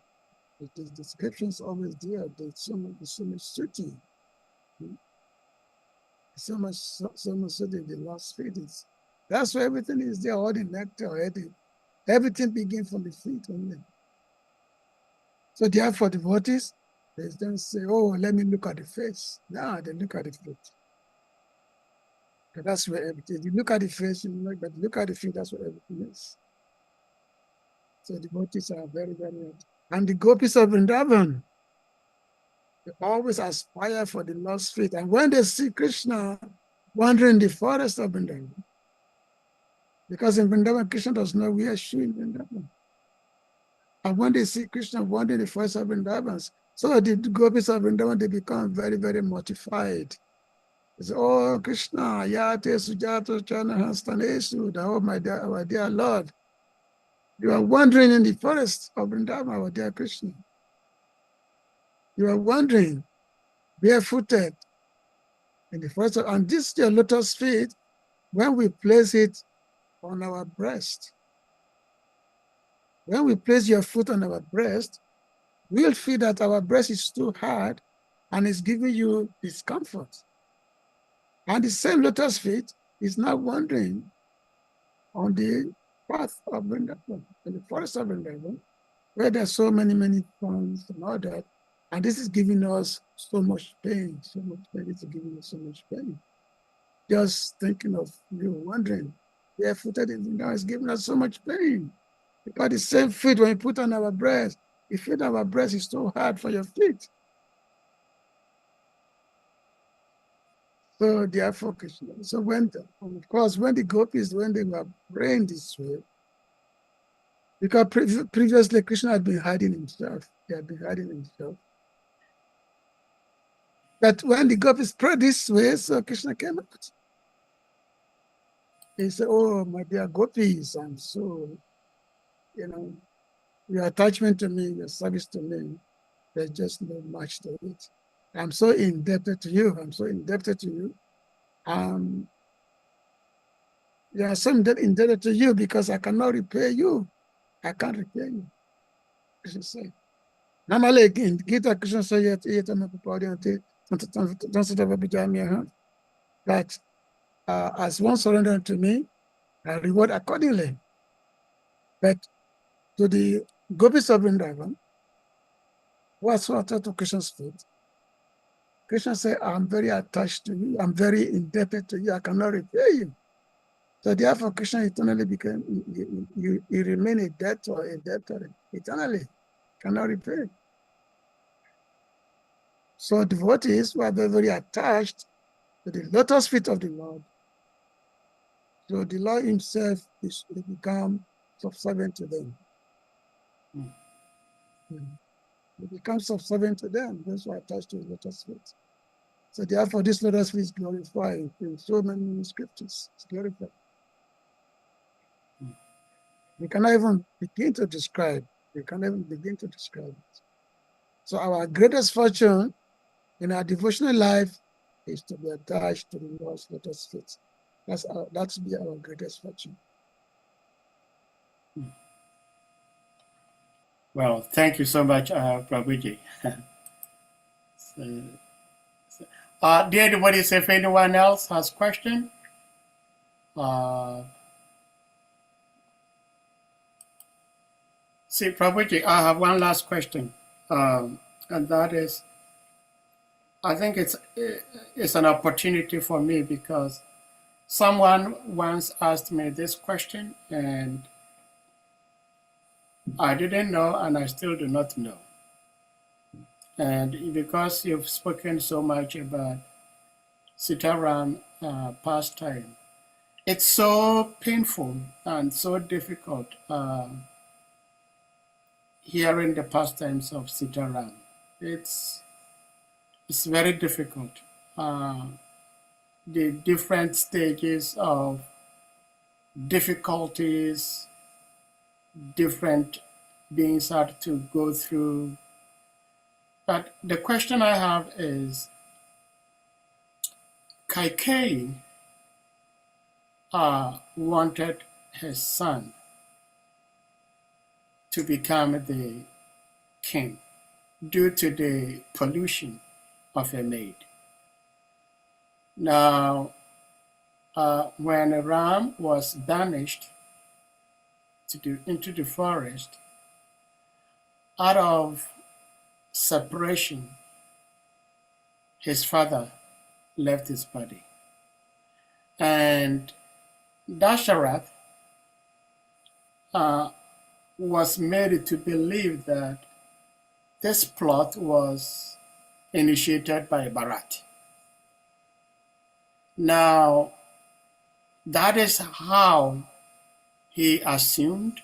descriptions always there. There's so much shooting. So much shooting the last feet is. That's where everything is there, all the nectar, everything begins from the feet only. So therefore devotees, they don't say, oh, let me look at the face. No, they look at the feet. That's where everything. You look at the face, you know, but look at the feet, that's where everything is. So the devotees are very, very good. And the gopis of Vrindavan, they always aspire for the lost feet. And when they see Krishna wandering in the forest of Vrindavan, because in Vrindavan, Krishna does not wear shoe in Vrindavan. And when they see Krishna wandering in the forest of Vrindavan, so the gopis of Vrindavan, they become very, very mortified. They say, oh, Krishna, Yate Sujato Chana Hastanesu, oh, my dear Lord, you are wandering in the forest of Vrindavan, our dear Krishna. You are wandering barefooted in the forest, and this your lotus feet, when we place it on our breast, when we place your foot on our breast, we'll feel that our breast is too hard and it's giving you discomfort. And the same lotus feet is now wandering on the path of Vrindavan, in the forest of Vrindavan, where there's so many thorns and all that. And this is giving us so much pain, so much pain. It's giving us so much pain. Just thinking of you wandering barefooted in Vrindavan is giving us so much pain. Because the same feet, when you put on our breast, the feet of our breast is so hard for your feet. So therefore, Krishna. So of course, when the gopis, when they were praying this way, because previously Krishna had been hiding himself. He had been hiding himself. But when the gopis prayed this way, so Krishna came out. He said, oh, my dear gopis, I'm so, Your attachment to me, your service to me, there's just no match to it. I'm so indebted to you. I'm so indebted to you. Yeah, so indebted to you because I cannot repay you. I can't repay you. Krishna said. Normally, again, Gita Krishna said, that as one surrender to me, I reward accordingly. But to the gopis of Vrindavan, who are so attached to Krishna's feet, Krishna said, I'm very attached to you. I'm very indebted to you. I cannot repay you. So therefore, Krishna eternally became, you remain a debtor eternally, cannot repay. So devotees who are very, very attached to the lotus feet of the Lord. So the Lord himself is become subservient to them. He becomes subservient to them. Those who are attached to the lotus feet. So therefore, this lotus feet is glorified in so many scriptures. It's glorified. We cannot even begin to describe. We cannot even begin to describe it. So our greatest fortune in our devotional life is to be attached to the Lord's lotus feet. That's be our greatest fortune. Well, thank you so much, Prabhuji. Did anybody say if anyone else has question? See, Prabhuji, I have one last question, and that is, I think it's an opportunity for me because someone once asked me this question, and I didn't know, and I still do not know. And because you've spoken so much about Sitaram pastime, it's so painful and so difficult hearing the pastimes of Sitaram. It's very difficult. The different stages of difficulties different beings had to go through. But the question I have is, Kaikeyi wanted his son to become the king due to the pollution of a maid. Now, when Ram was banished into the forest, out of separation, his father left his body. And Dasharath was made to believe that this plot was initiated by Bharat. Now, that is how he assumed,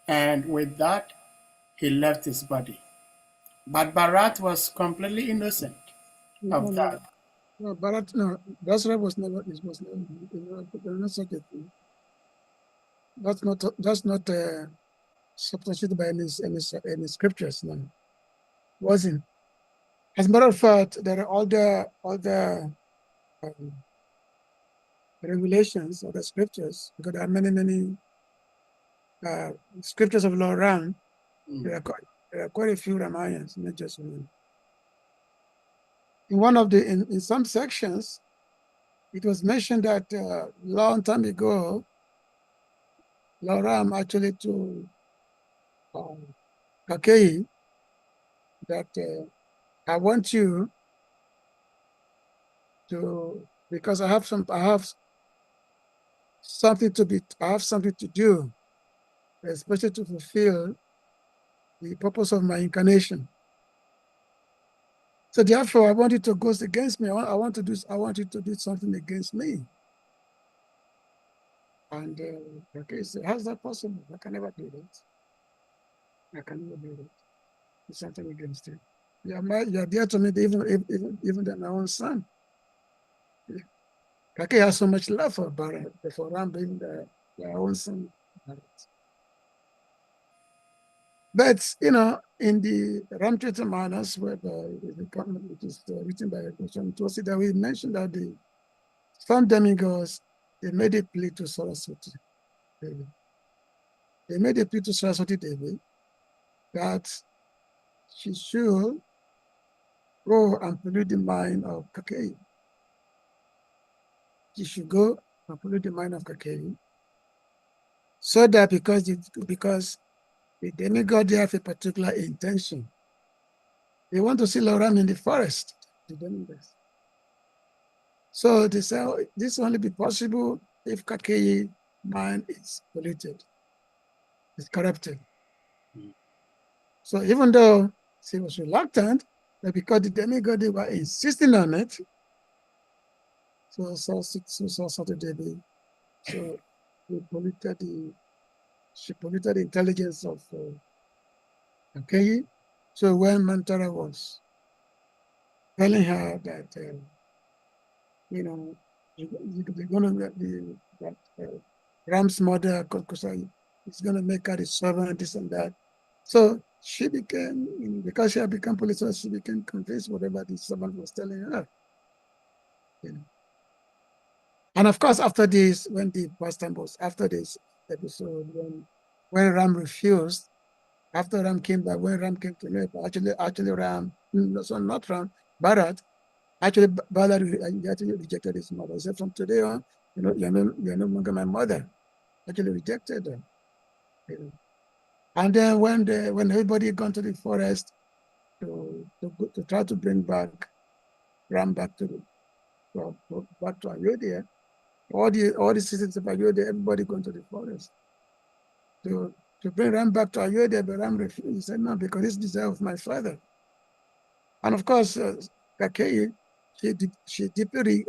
and with that, he left his body. But Bharat was completely innocent of that. No, Bharat, no, Dasharath was never not such a thing. That's not substantiated by any scriptures. No, wasn't. As a matter of fact, there are all the regulations of the scriptures, because there are many scriptures of Lord Ram. There are quite a few Ramayans, not just one. In one of the in some sections, it was mentioned that long time ago, Lord Ram actually told Kaikeyi that I want you to, because I have something to do, especially to fulfill the purpose of my incarnation. So therefore, I want you to go against me. I want you to do something against me. And Kaikeyi said, how's that possible? I can never do that. I can never do that. Do something against you. You're dear to me even than my own son. Kaikeyi has so much love for Bharat, for Ram being their own son. But in the Ramcharitamanas, where it is written by Goswami Tusi, that we mentioned that some demigods, they made a plea to Saraswati Devi. They made a plea to Saraswati Devi that she should go and pollute the mind of Kakeyi. She should go and pollute the mind of Kakeyi, so that because the demigod, they have a particular intention. They want to see Lord Ram in the forest, the demigods. So they say, oh, this will only be possible if Kakeyi mind is polluted, is corrupted. So even though she was reluctant, but because the demigod, they were insisting on it, so Saturday, so she polluted the intelligence of Kakeyi. So when Mantara was telling her that, they're going to that Ram's mother, Kusai, is going to make her the servant, this and that. So she became, because she had become police, she became convinced whatever the servant was telling her. And of course, after this, when the past time was after this episode, when Ram refused, after Ram came back, when Ram came to Nepal, actually Ram, so not Ram, Bharat, actually Bharat actually rejected his mother. He said, from today on, you're no longer my mother. Actually rejected her. And then when everybody had gone to the forest to try to bring back Ram back to Ayodhya, all the citizens of Ayodhya, everybody going to the forest to bring Ram back to Ayodhya, but Ram refused. He said, no, because it's the desire of my father. And of course, Kakeyi, she deeply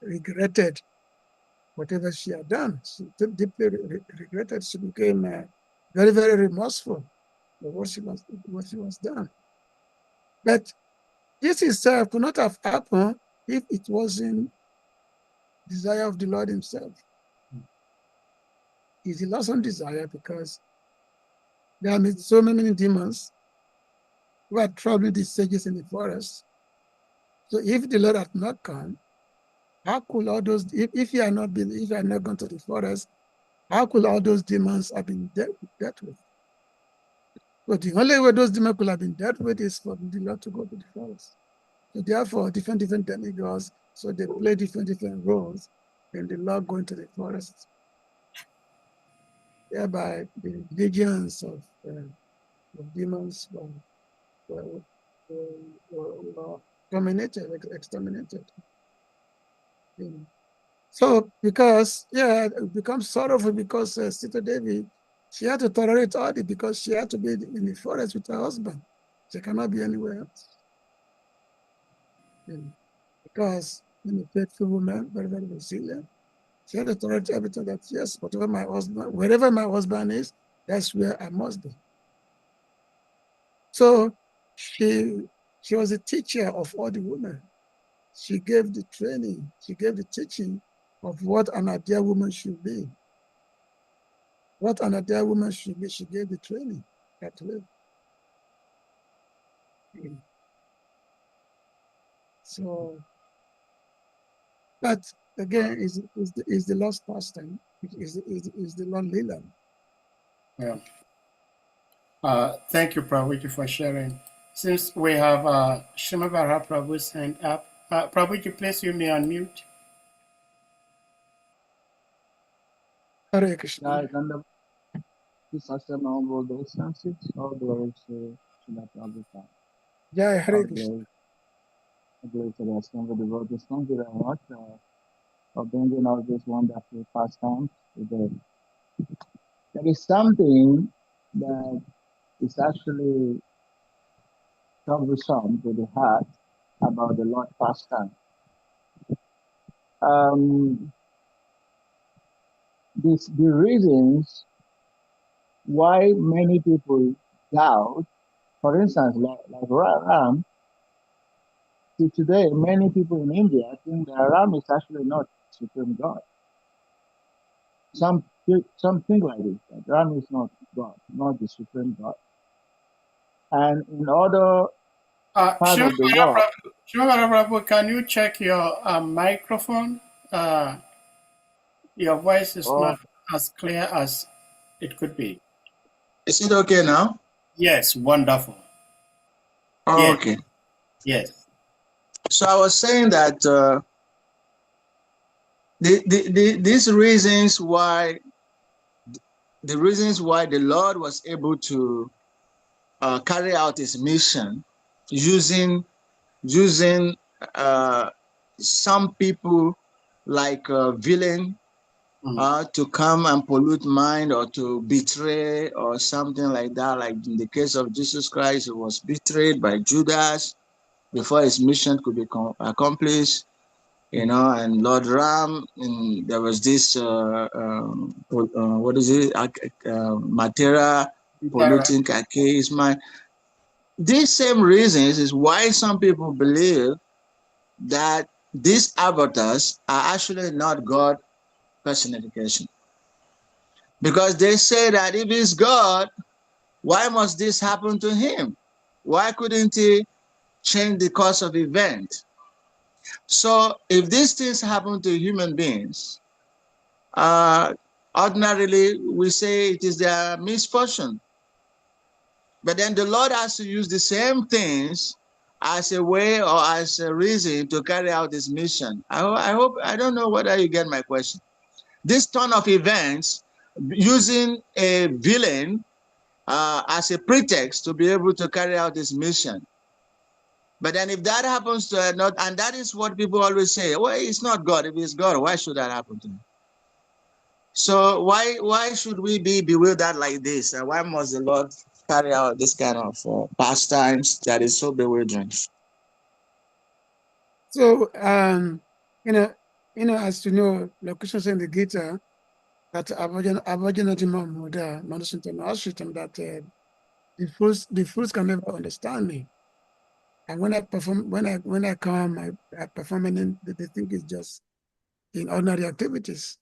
regretted whatever she had done. She deeply regretted. She became very, very remorseful for what she was done. But this itself could not have happened if it wasn't desire of the Lord himself. He lost on desire because there are so many demons who are troubling the sages in the forest. So if the Lord had not come, how could all those, if you are not gone to the forest, how could all those demons have been dealt with? But the only way those demons could have been dealt with is for the Lord to go to the forest. So therefore, different demigods, so they play different roles in the Lord going to the forest. Thereby, the legions of demons were exterminated. So because, it becomes sorrowful because Sita Devi, she had to tolerate all this because she had to be in the forest with her husband. She cannot be anywhere else. Because a faithful woman, very, very resilient, she had to tolerate everything that, yes, wherever my husband is, that's where I must be. So she was a teacher of all the women. She gave the training, she gave the teaching of what an ideal woman should be. What an ideal woman should be, she gave the training that way. So, but again, is the lost pastime, is the Lord Leela. Yeah. Thank you, Prabhuji, for sharing. Since we have Shimabara Prabhu's hand up, Prabhuji, please you may unmute. Hare Krishna. All glory to Srila Prabhupada. Jai Hare All Krishna. glory to the assembled devotees. Thank you very much for bringing all this wonderful pastimes today. There is something that is actually troublesome to the heart about the Lord pastime. The reasons why many people doubt, for instance, like Ram, today, many people in India think that Ram is actually not Supreme God. Some something like this. That Ram is not God, not the supreme God. And in other part of the world, Shimabara Prabhu, can you check your microphone? Your voice is or not as clear as it could be. Is it okay now? Yes, wonderful. Oh, Yes, okay. yes. So I was saying that these reasons why the Lord was able to carry out his mission using uh, some people like villain to come and pollute mind or to betray or something like that. Like in the case of Jesus Christ, he was betrayed by Judas before his mission could be accomplished. And Lord Ram, and there was this what is it, Matera polluting his mind. These same reasons is why some people believe that these avatars are actually not God personification. Because they say that if he's God, why must this happen to him? Why couldn't he change the course of event? So if these things happen to human beings, ordinarily we say it is their misfortune. But then the Lord has to use the same things as a way or as a reason to carry out his mission. I don't know whether you get my question. This turn of events, using a villain as a pretext to be able to carry out his mission. But then if that happens to not, and that is what people always say, well, it's not God. If it's God, why should that happen to him? So why should we be bewildered like this? And why must the Lord carry out this kind of pastimes that is so bewildering? So, as you know, the Krishna said in the Gita that Abhajanati Muda, Madhusantam Ashritam, that the fools can never understand me. And when I perform, when I come, I perform, and they think it's just in ordinary activities.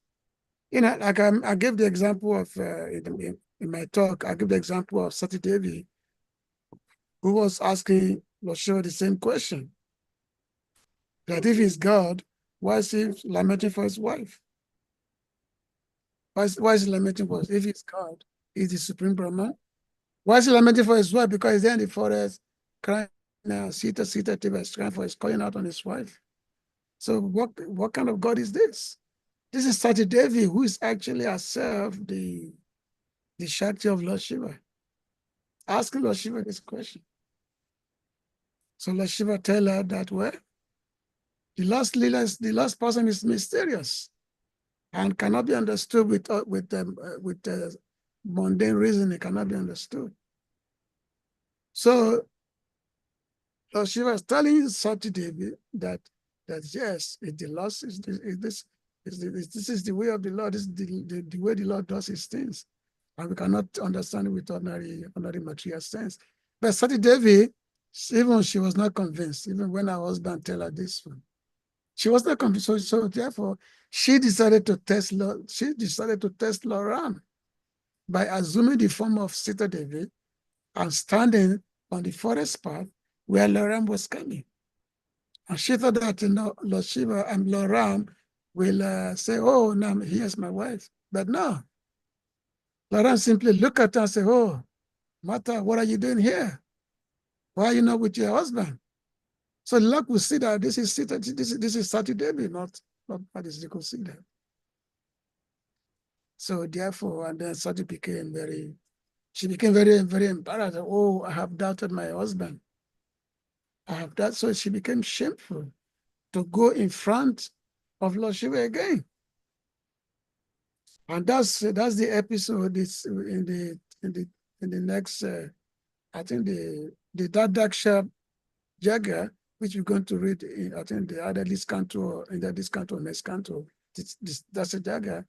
Like I gave the example of in my talk, I give the example of Sati Devi, who was asking Lord Shiva the same question. That if he's God, why is he lamenting for his wife? Why is he lamenting for if he's God, he's the supreme Brahman? Why is he lamenting for his wife? Because he's there in the forest crying now, Sita Tiva is crying for his calling out on his wife. So what kind of God is this? This is Sati Devi, who is actually herself the Shakti of Lord Shiva. Asking Lord Shiva this question. So Lord Shiva tell her that, well, the last person is mysterious and cannot be understood with mundane reason. It cannot be understood. So Lord Shiva is telling Sati Devi that yes, the loss this is the way of the Lord. This is the way the Lord does his things, and we cannot understand it with ordinary material sense. But Sati Devi, even she was not convinced. Even when her husband tell her this one, she was not convinced. So therefore, she decided to test Lord Ram by assuming the form of Sita Devi and standing on the forest path where Lord Ram was coming. And she thought that Lord Shiva and Lord Ram will say, oh, now here's my wife. But no. Lord Ram simply look at her and say, oh, Mata, what are you doing here? Why are you not with your husband? So Lord will see that this is Sati Devi, not this. You could see that. So therefore, and then Sati became very embarrassed. Oh, I have doubted my husband. I have that. So she became shameful to go in front of Lord Shiva again. And that's the episode. It's in the next I think the Dadaksha Jaga, which we're going to read in, I think the other this canto, in this canto, next canto. That's a Jaga.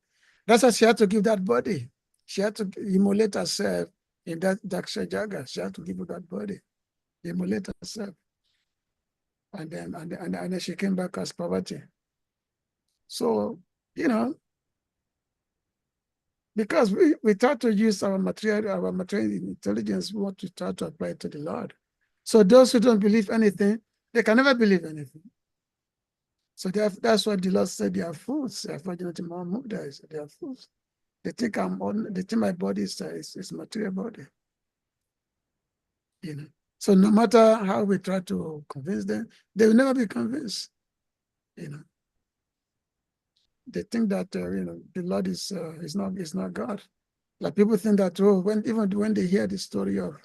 That's why she had to give that body. She had to immolate herself in that Daksha Jaga. She had to give that body, immolate herself. And then she came back as Parvati. So, Because we try to use our material intelligence, what we try to apply to the Lord. So those who don't believe anything, they can never believe anything. So that's what the Lord said, they are fools. They are fools. They think they think my body is material body. You know. So no matter how we try to convince them, they will never be convinced. You know. They think that the Lord is not God. Like people think that even when they hear the story of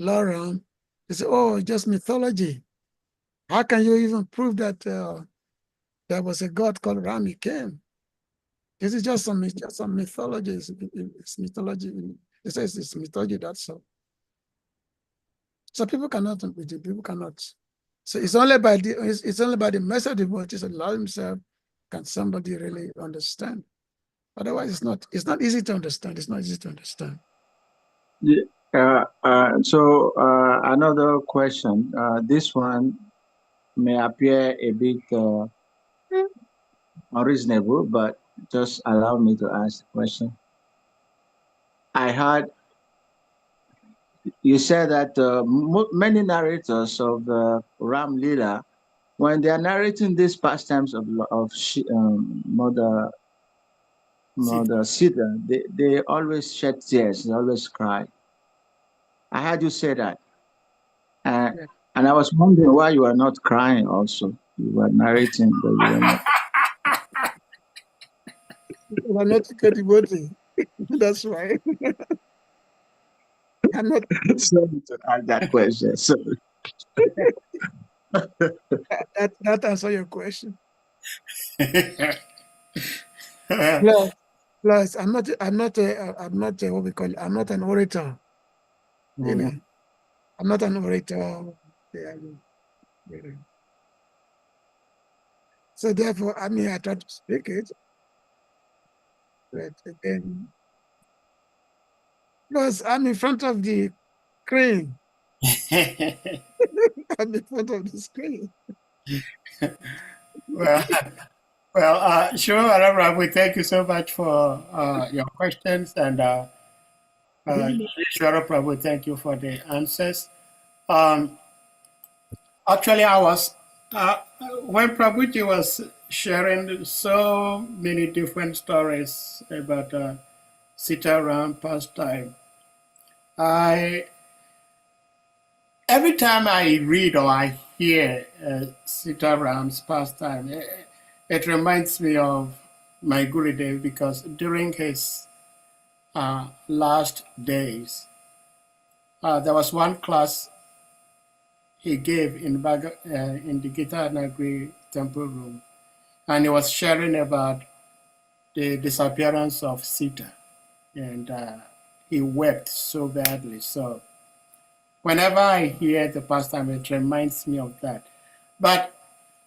Laram, they say, "Oh, just mythology. How can you even prove that there was a God called Ram? He came. This is just some mythology. It's mythology. It says it's mythology. That's all." So people cannot. So it's only by the message of the word, Jesus allow himself, can somebody really understand. Otherwise, it's not easy to understand. It's not easy to understand. Yeah. So another question. This one may appear a bit unreasonable, but just allow me to ask the question. I heard you said that many narrators of Ram Lila, when they are narrating these pastimes of Mother Sita, they always shed tears, they always cry. I heard you say that. Yeah. And I was wondering why you are not crying also. You were narrating, but you were not. I'm not a credibility. That's why. I'm not. Sorry to ask that question. So, That answer your question. Yeah. Plus, I'm not a what we call it. I'm not an orator. You know, I'm not an orator. Yeah, you know. So therefore, I mean, I try to speak it, but again, plus I'm in front of the screen. I'm in front of the screen. Well, sure, we thank you so much for your questions, and sure, Prabhu, thank you for the answers. Actually, I was when Prabhuji was sharing so many different stories about Sitaram pastime. Every time I read or I hear Sitaram's pastime, it reminds me of my Gurudev, because during his last days, there was one class he gave in the Gita Nagari temple room, and he was sharing about the disappearance of Sita, and he wept so badly. So whenever I hear the pastime, it reminds me of that. But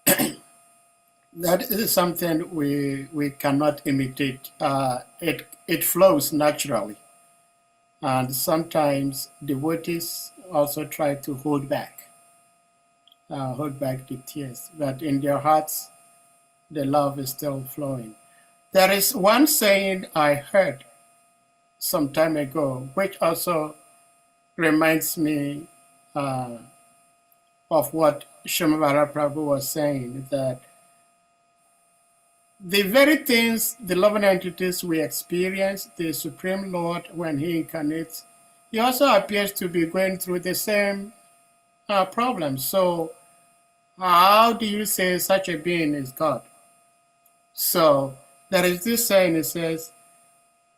that is something we cannot imitate. It flows naturally, and sometimes devotees also try to hold back the tears, but in their hearts, the love is still flowing. There is one saying I heard some time ago, which also reminds me of what Shumavara Prabhu was saying, that the very things, the loving entities we experience, the Supreme Lord, when he incarnates, he also appears to be going through the same problems. So how do you say such a being is God? So there is this saying, it says,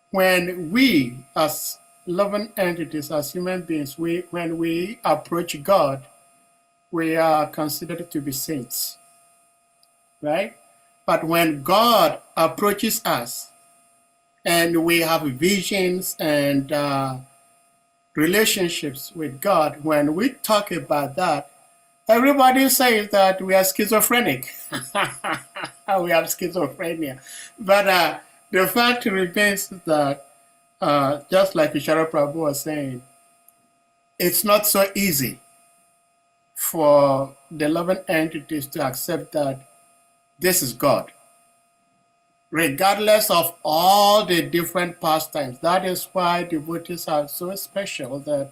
when we as loving entities, as human beings, when we approach God, we are considered to be saints, right? But when God approaches us and we have visions and relationships with God, when we talk about that, everybody says that we are schizophrenic. We have schizophrenia. But the fact remains that, just like Ishara Prabhu was saying, it's not so easy for the loving entities to accept that this is God. regardless of all the different pastimes. That is why devotees are so special, that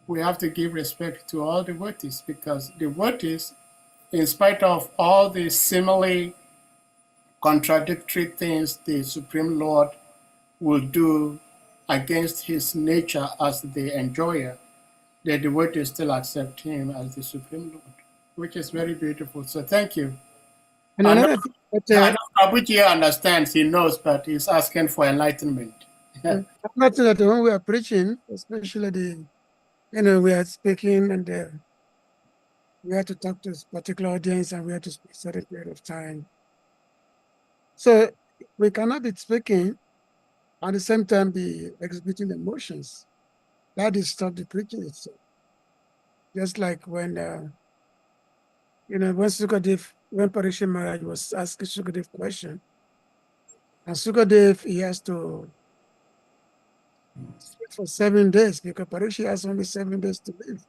we have to give respect to all devotees, because devotees, in spite of all the seemingly contradictory things the Supreme Lord will do against his nature as the enjoyer, the devotees still accept him as the Supreme Lord, which is very beautiful. So thank you. And I know, another thing I that, know Prabhuji understands, he knows, but he's asking for enlightenment. another thing that when we are preaching, especially we are speaking and we have to talk to a particular audience and we have to speak a certain period of time. So we cannot be speaking at the same time be exhibiting emotions. That distorts the preaching itself. Just like when when Sukadev, when Parikshit Maharaj was asking Sukadev question, and Sukadev, he has to speak for 7 days because Parikshit has only 7 days to live.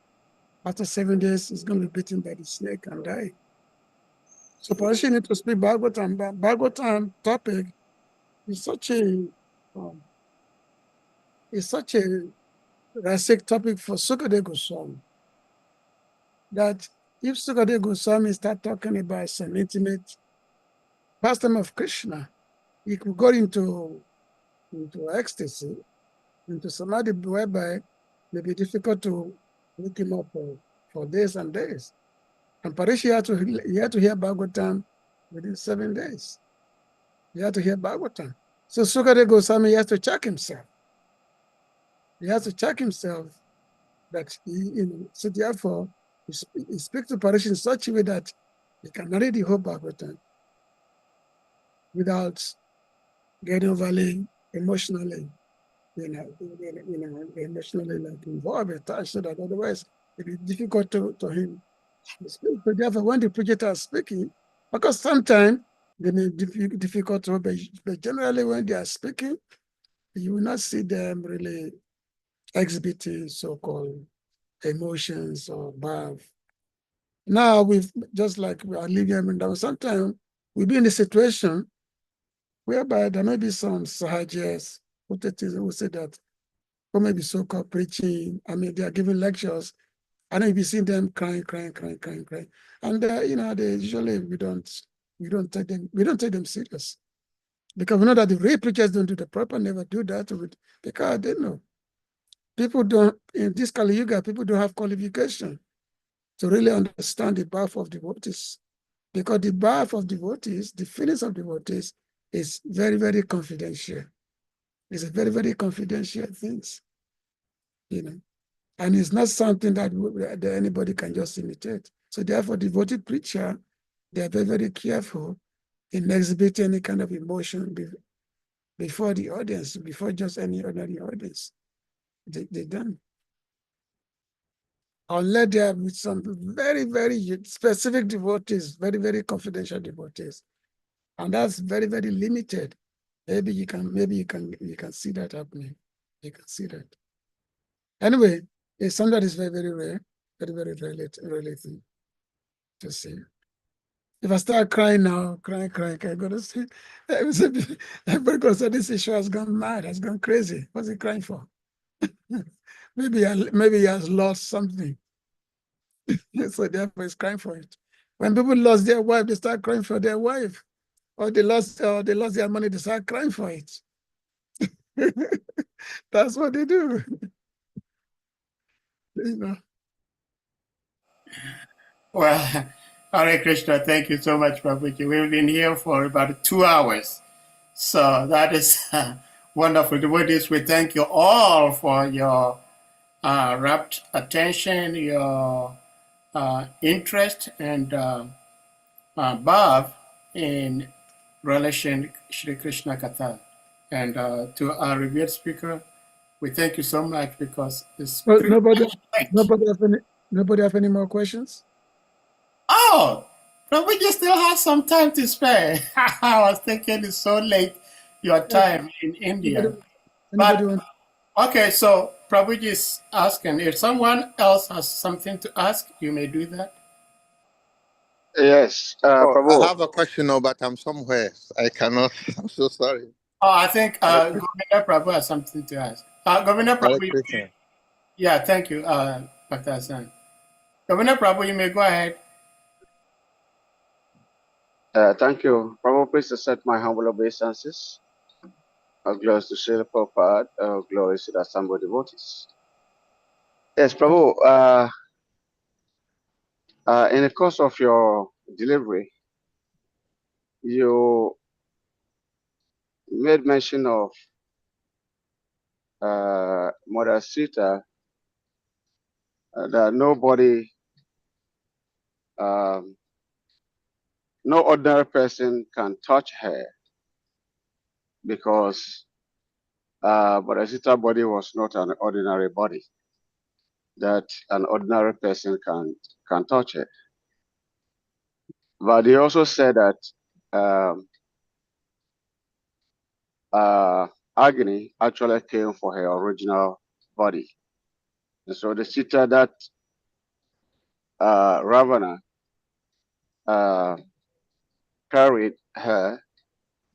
After 7 days, he's going to be bitten by the snake and die. So Parikshit need to speak Bhagavatam. But Bhagavatam topic is such a rasic topic for Sukadev Goswami that if Sukadev Goswami start talking about some intimate pastime of Krishna, he could go into ecstasy, into samadhi, whereby it may be difficult to look him up for days and days. And Parikshit had to hear Bhagavatam within 7 days. He had to hear Bhagavatam. So Sukadev Goswami has to check himself. He has to check himself that so therefore he speaks to Parikshit in such a way that he can narrate the whole Bhagavatam without getting overly emotionally, emotionally like involved, attached, so that otherwise it is difficult to him to speak. So therefore, when the preacher is speaking, because sometimes they may be difficult to, but generally when they are speaking, you will not see them really exhibiting so-called emotions or bhav. Now we've just like we are living in down. Sometimes we be in a situation whereby there may be some sahajas who say that, who may be so-called preaching. I mean, they are giving lectures, and then you see them crying. And they usually we don't take them serious, because we know that the real preachers don't do the proper, never do that because they know people don't in this Kali Yuga, people don't have qualification to really understand the birth of devotees, because the birth of devotees, the feelings of devotees, is very, very confidential. It's a very, very confidential thing, and it's not something that anybody can just imitate. So therefore, devoted preacher, they are very, very careful in exhibiting any kind of emotion before the audience, before just any ordinary audience. They don't. Unless they are with some very, very specific devotees, very, very confidential devotees. And that's very, very limited. Maybe you can see that happening. You can see that. Anyway, it's something that is very, very rare, very, very relative to see. If I start crying now, crying, I'm gonna say, everybody gonna say this issue has gone mad, has gone crazy. What's he crying for? maybe he has lost something. So therefore he's crying for it. When people lost their wife, they start crying for their wife. Or they lost their money, they start crying for it. That's what they do. Well, Hare Krishna, thank you so much, Prabhuji. We've been here for about 2 hours. So that is wonderful. Devotees, we thank you all for your rapt attention, your interest, and bhav in relation Shri Krishna Katha. And to our revered speaker, we thank you so much, because it's nobody have any more questions? Oh, but we just still have some time to spare. I was thinking it's so late your time in India. Okay, so Prabhuji is asking, if someone else has something to ask, you may do that. Yes, Oh, I Prabhu. have a question, no, but I'm somewhere. I cannot. I'm so sorry. Oh, I think Hare Governor Prabhu has something to ask. Governor Prabhu, Krishna. yeah, thank you, Dr. Hassan. Governor Prabhu, you may go ahead. Thank you. Prabhu, please accept my humble obeisances. Glory to Srila Prabhupada. Glory to the Assembled devotees. Yes, Prabhu, in the course of your delivery, you made mention of Mother Sita, that nobody, um, no ordinary person can touch her because Mother Sita's body was not an ordinary body that an ordinary person can touch it. But he also said that um, Agni actually came for her original body. And so the Sita that Ravana carried her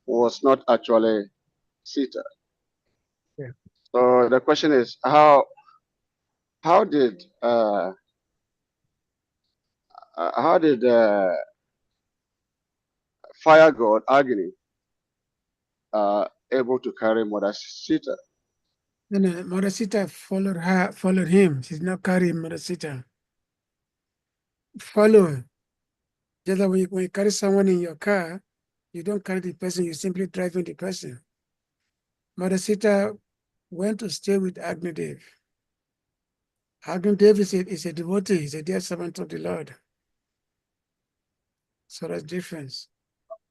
was not actually Sita. Yeah. So the question is, how did fire god Agni able to carry Mother Sita? No, Marasita followed him. She's not carrying Marasita. Follow. Just like when you carry someone in your car, you don't carry the person, you simply driving the person. Marasita went to stay with Agnidev. Agnidev is a devotee, he's a dear servant of the Lord. So that's difference.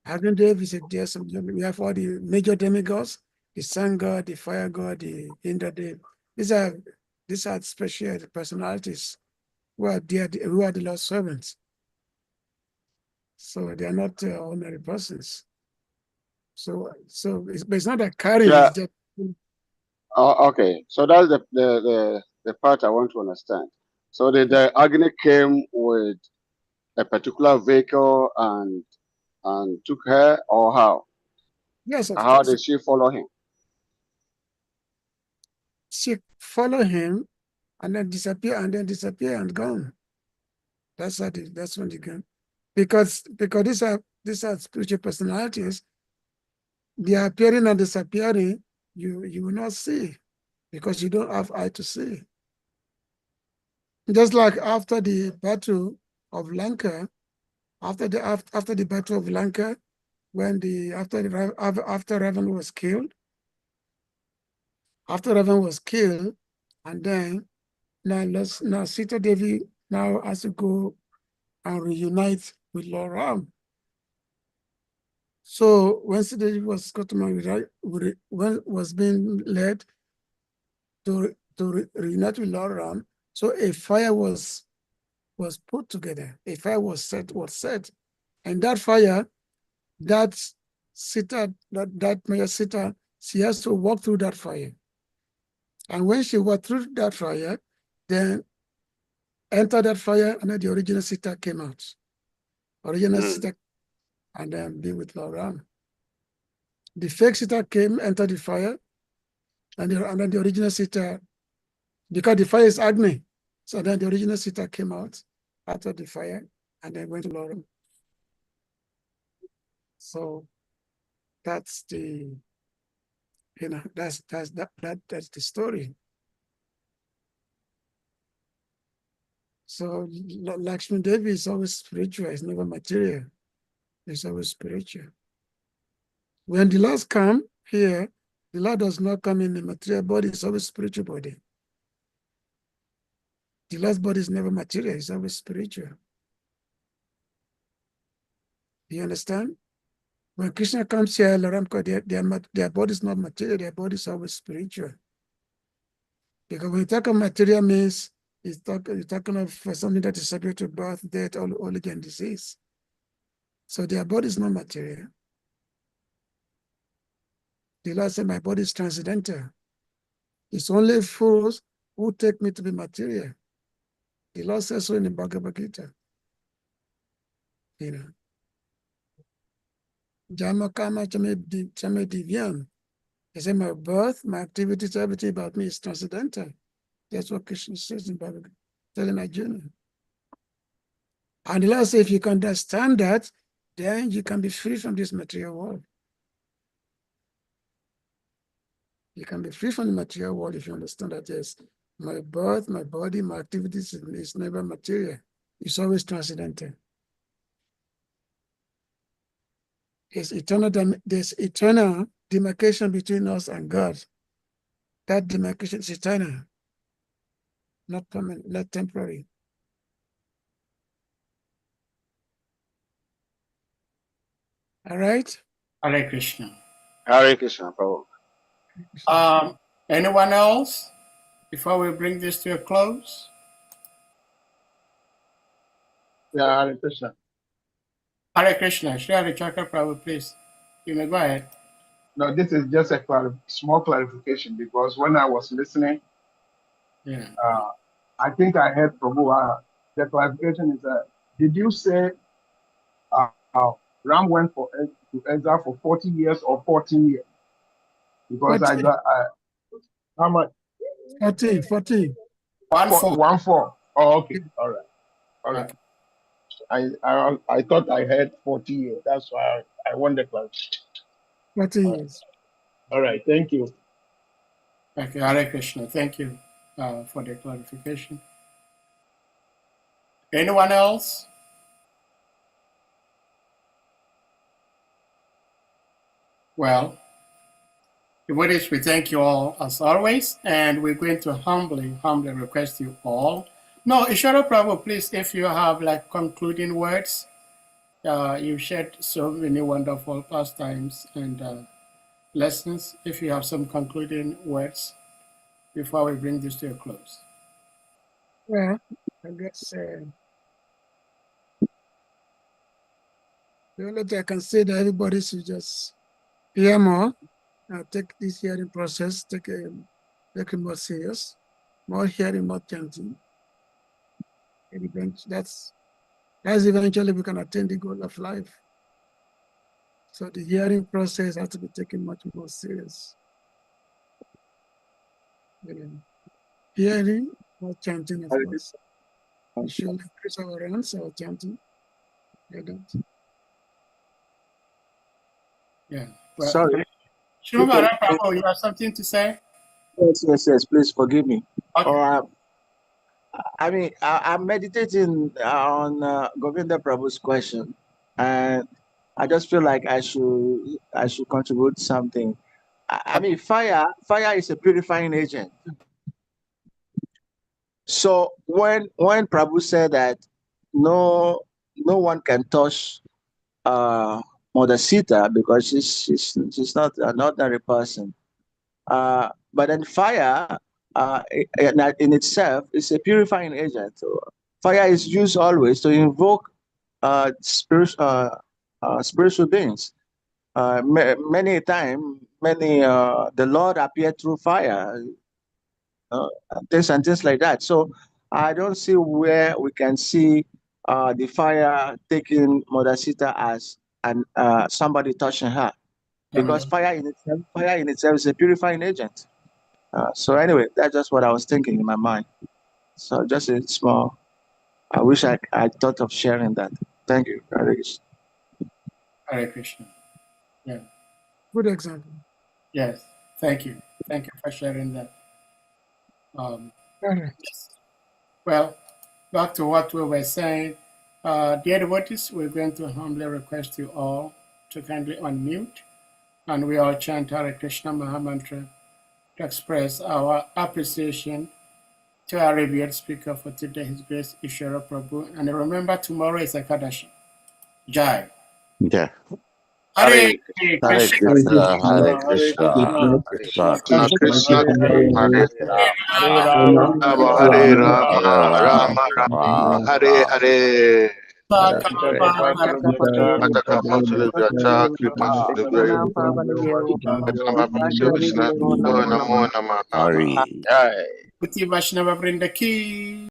Agnidev is a dear servant. We have all the major demigods, the sun god, the fire god, the Indradev. These are special personalities who are the Lord's servants. So they are not ordinary persons. But it's not a carrying, Yeah. it's just Okay. So that's the part I want to understand. So the Agni came with a particular vehicle and took her, or how? yes, of How course. did she follow him? She follow him and then disappear and gone. That's when they go. Because these are spiritual personalities, they are appearing and disappearing, you will not see because you don't have eye to see. Just like after the battle of Lanka, after the battle of Lanka, when after Ravan was killed, and then now Sita Devi now has to go and reunite with Lord Ram. So when Sita Devi was being led to reunite with Lord Ram, so a fire was put together. A fire was set, and that fire, that Maya Sita, she has to walk through that fire. And when she walked through that fire, then enter that fire, and then the original Sita came out. Sita, and then be with Lord Ram. The fake Sita entered the fire, and then the original Sita, because the fire is Agni, so then the original Sita came out after the fire, and then went to Lord Ram. So that's the that's the story. So Lakshmi Devi is always spiritual, it's never material. It's always spiritual. When the Lord come here, the Lord does not come in the material body, it's always spiritual body. The Lord's body is never material, it's always spiritual. Do you understand? When Krishna comes here, their body is not material, their body is always spiritual. Because when you talk of material means, you're talking of something that is subject to birth, death, old age, and disease. So their body is not material. The Lord said, my body is transcendental. It's only fools who take me to be material. The Lord says so in the Bhagavad Gita. you know. Jama kama chame divyam. He said, my birth, my activities, everything about me is transcendental. That's what Krishna says in Bhagavad Gita, telling Arjuna. And the Lord says, if you can understand that, then you can be free from this material world. You can be free from the material world if you understand that, yes, my birth, my body, my activities is never material. It's always transcendental. There's eternal demarcation between us and God. That demarcation is eternal, not permanent, not temporary. All right? Hare Krishna. Hare Krishna, Prabhu. Anyone else before we bring this to a close? Yeah, Hare Krishna. Hare Krishna. Shri Hare Chakra Prabhu, please. You may go ahead. No, this is just a small clarification because when I was listening, Yeah. I think I heard Prabhu. The clarification is that did you say Ram went to exile for 40 years or 14 years? Because 14. I got how much? 14. 1-4. 1-4. Oh, okay. All right. Okay. I thought I heard 40 years. That's why I wanted clarification. 14 years. All right. Thank you. Okay, Hare Krishna. Thank you for the clarification. Anyone else? Well, devotees, we thank you all as always, and we're going to humbly request you all. No, Ishara Prabhu, please, if you have like concluding words, you've shared so many wonderful pastimes and lessons. If you have some concluding words before we bring this to a close. Well, I guess the only thing I can say that everybody should just hear more, take this hearing process, take it more serious, more hearing, more chanting. That's eventually we can attain the goal of life. So the hearing process has to be taken much more serious. Hearing, more chanting, of course. We should increase our rounds, our chanting. Yeah. Well, Sorry. Shrimara Prabhu, you have something to say? Yes. Please forgive me. Okay. I mean, I'm meditating on Govinda Prabhu's question, and I just feel like I should contribute something. I mean, fire is a purifying agent. So when Prabhu said that no one can touch Mother Sita because she's not an ordinary person, but then fire in itself is a purifying agent. So fire is used always to invoke spiritual beings. Many times, the Lord appeared through fire, things like that. So I don't see where we can see the fire taking Mother Sita as somebody touching her, because fire in itself is a purifying agent. So anyway, that's just what I was thinking in my mind. So just a small. I wish I thought of sharing that. Thank you. Hare Krishna. Yeah. Good example. Yes. Thank you. Thank you for sharing that. Yes. Well, back to what we were saying. Dear devotees, we're going to humbly request you all to kindly unmute, and we all chant Hare Krishna Mahamantra to express our appreciation to our revered speaker for today, His Grace Ishara Prabhu. And remember, tomorrow is Ekadashi. Jai. Yeah. Hare Hare Krishna. Krishna, Hare Krishna, Krishna Krishna, Hare Hare, Rama Hare Rama, Rama Rama, Hare Hare. Patakama Suligacha, Kripa Suligre, Nama Krishna, Namo Namaha. Uti Vaishnava Vrinda Ki.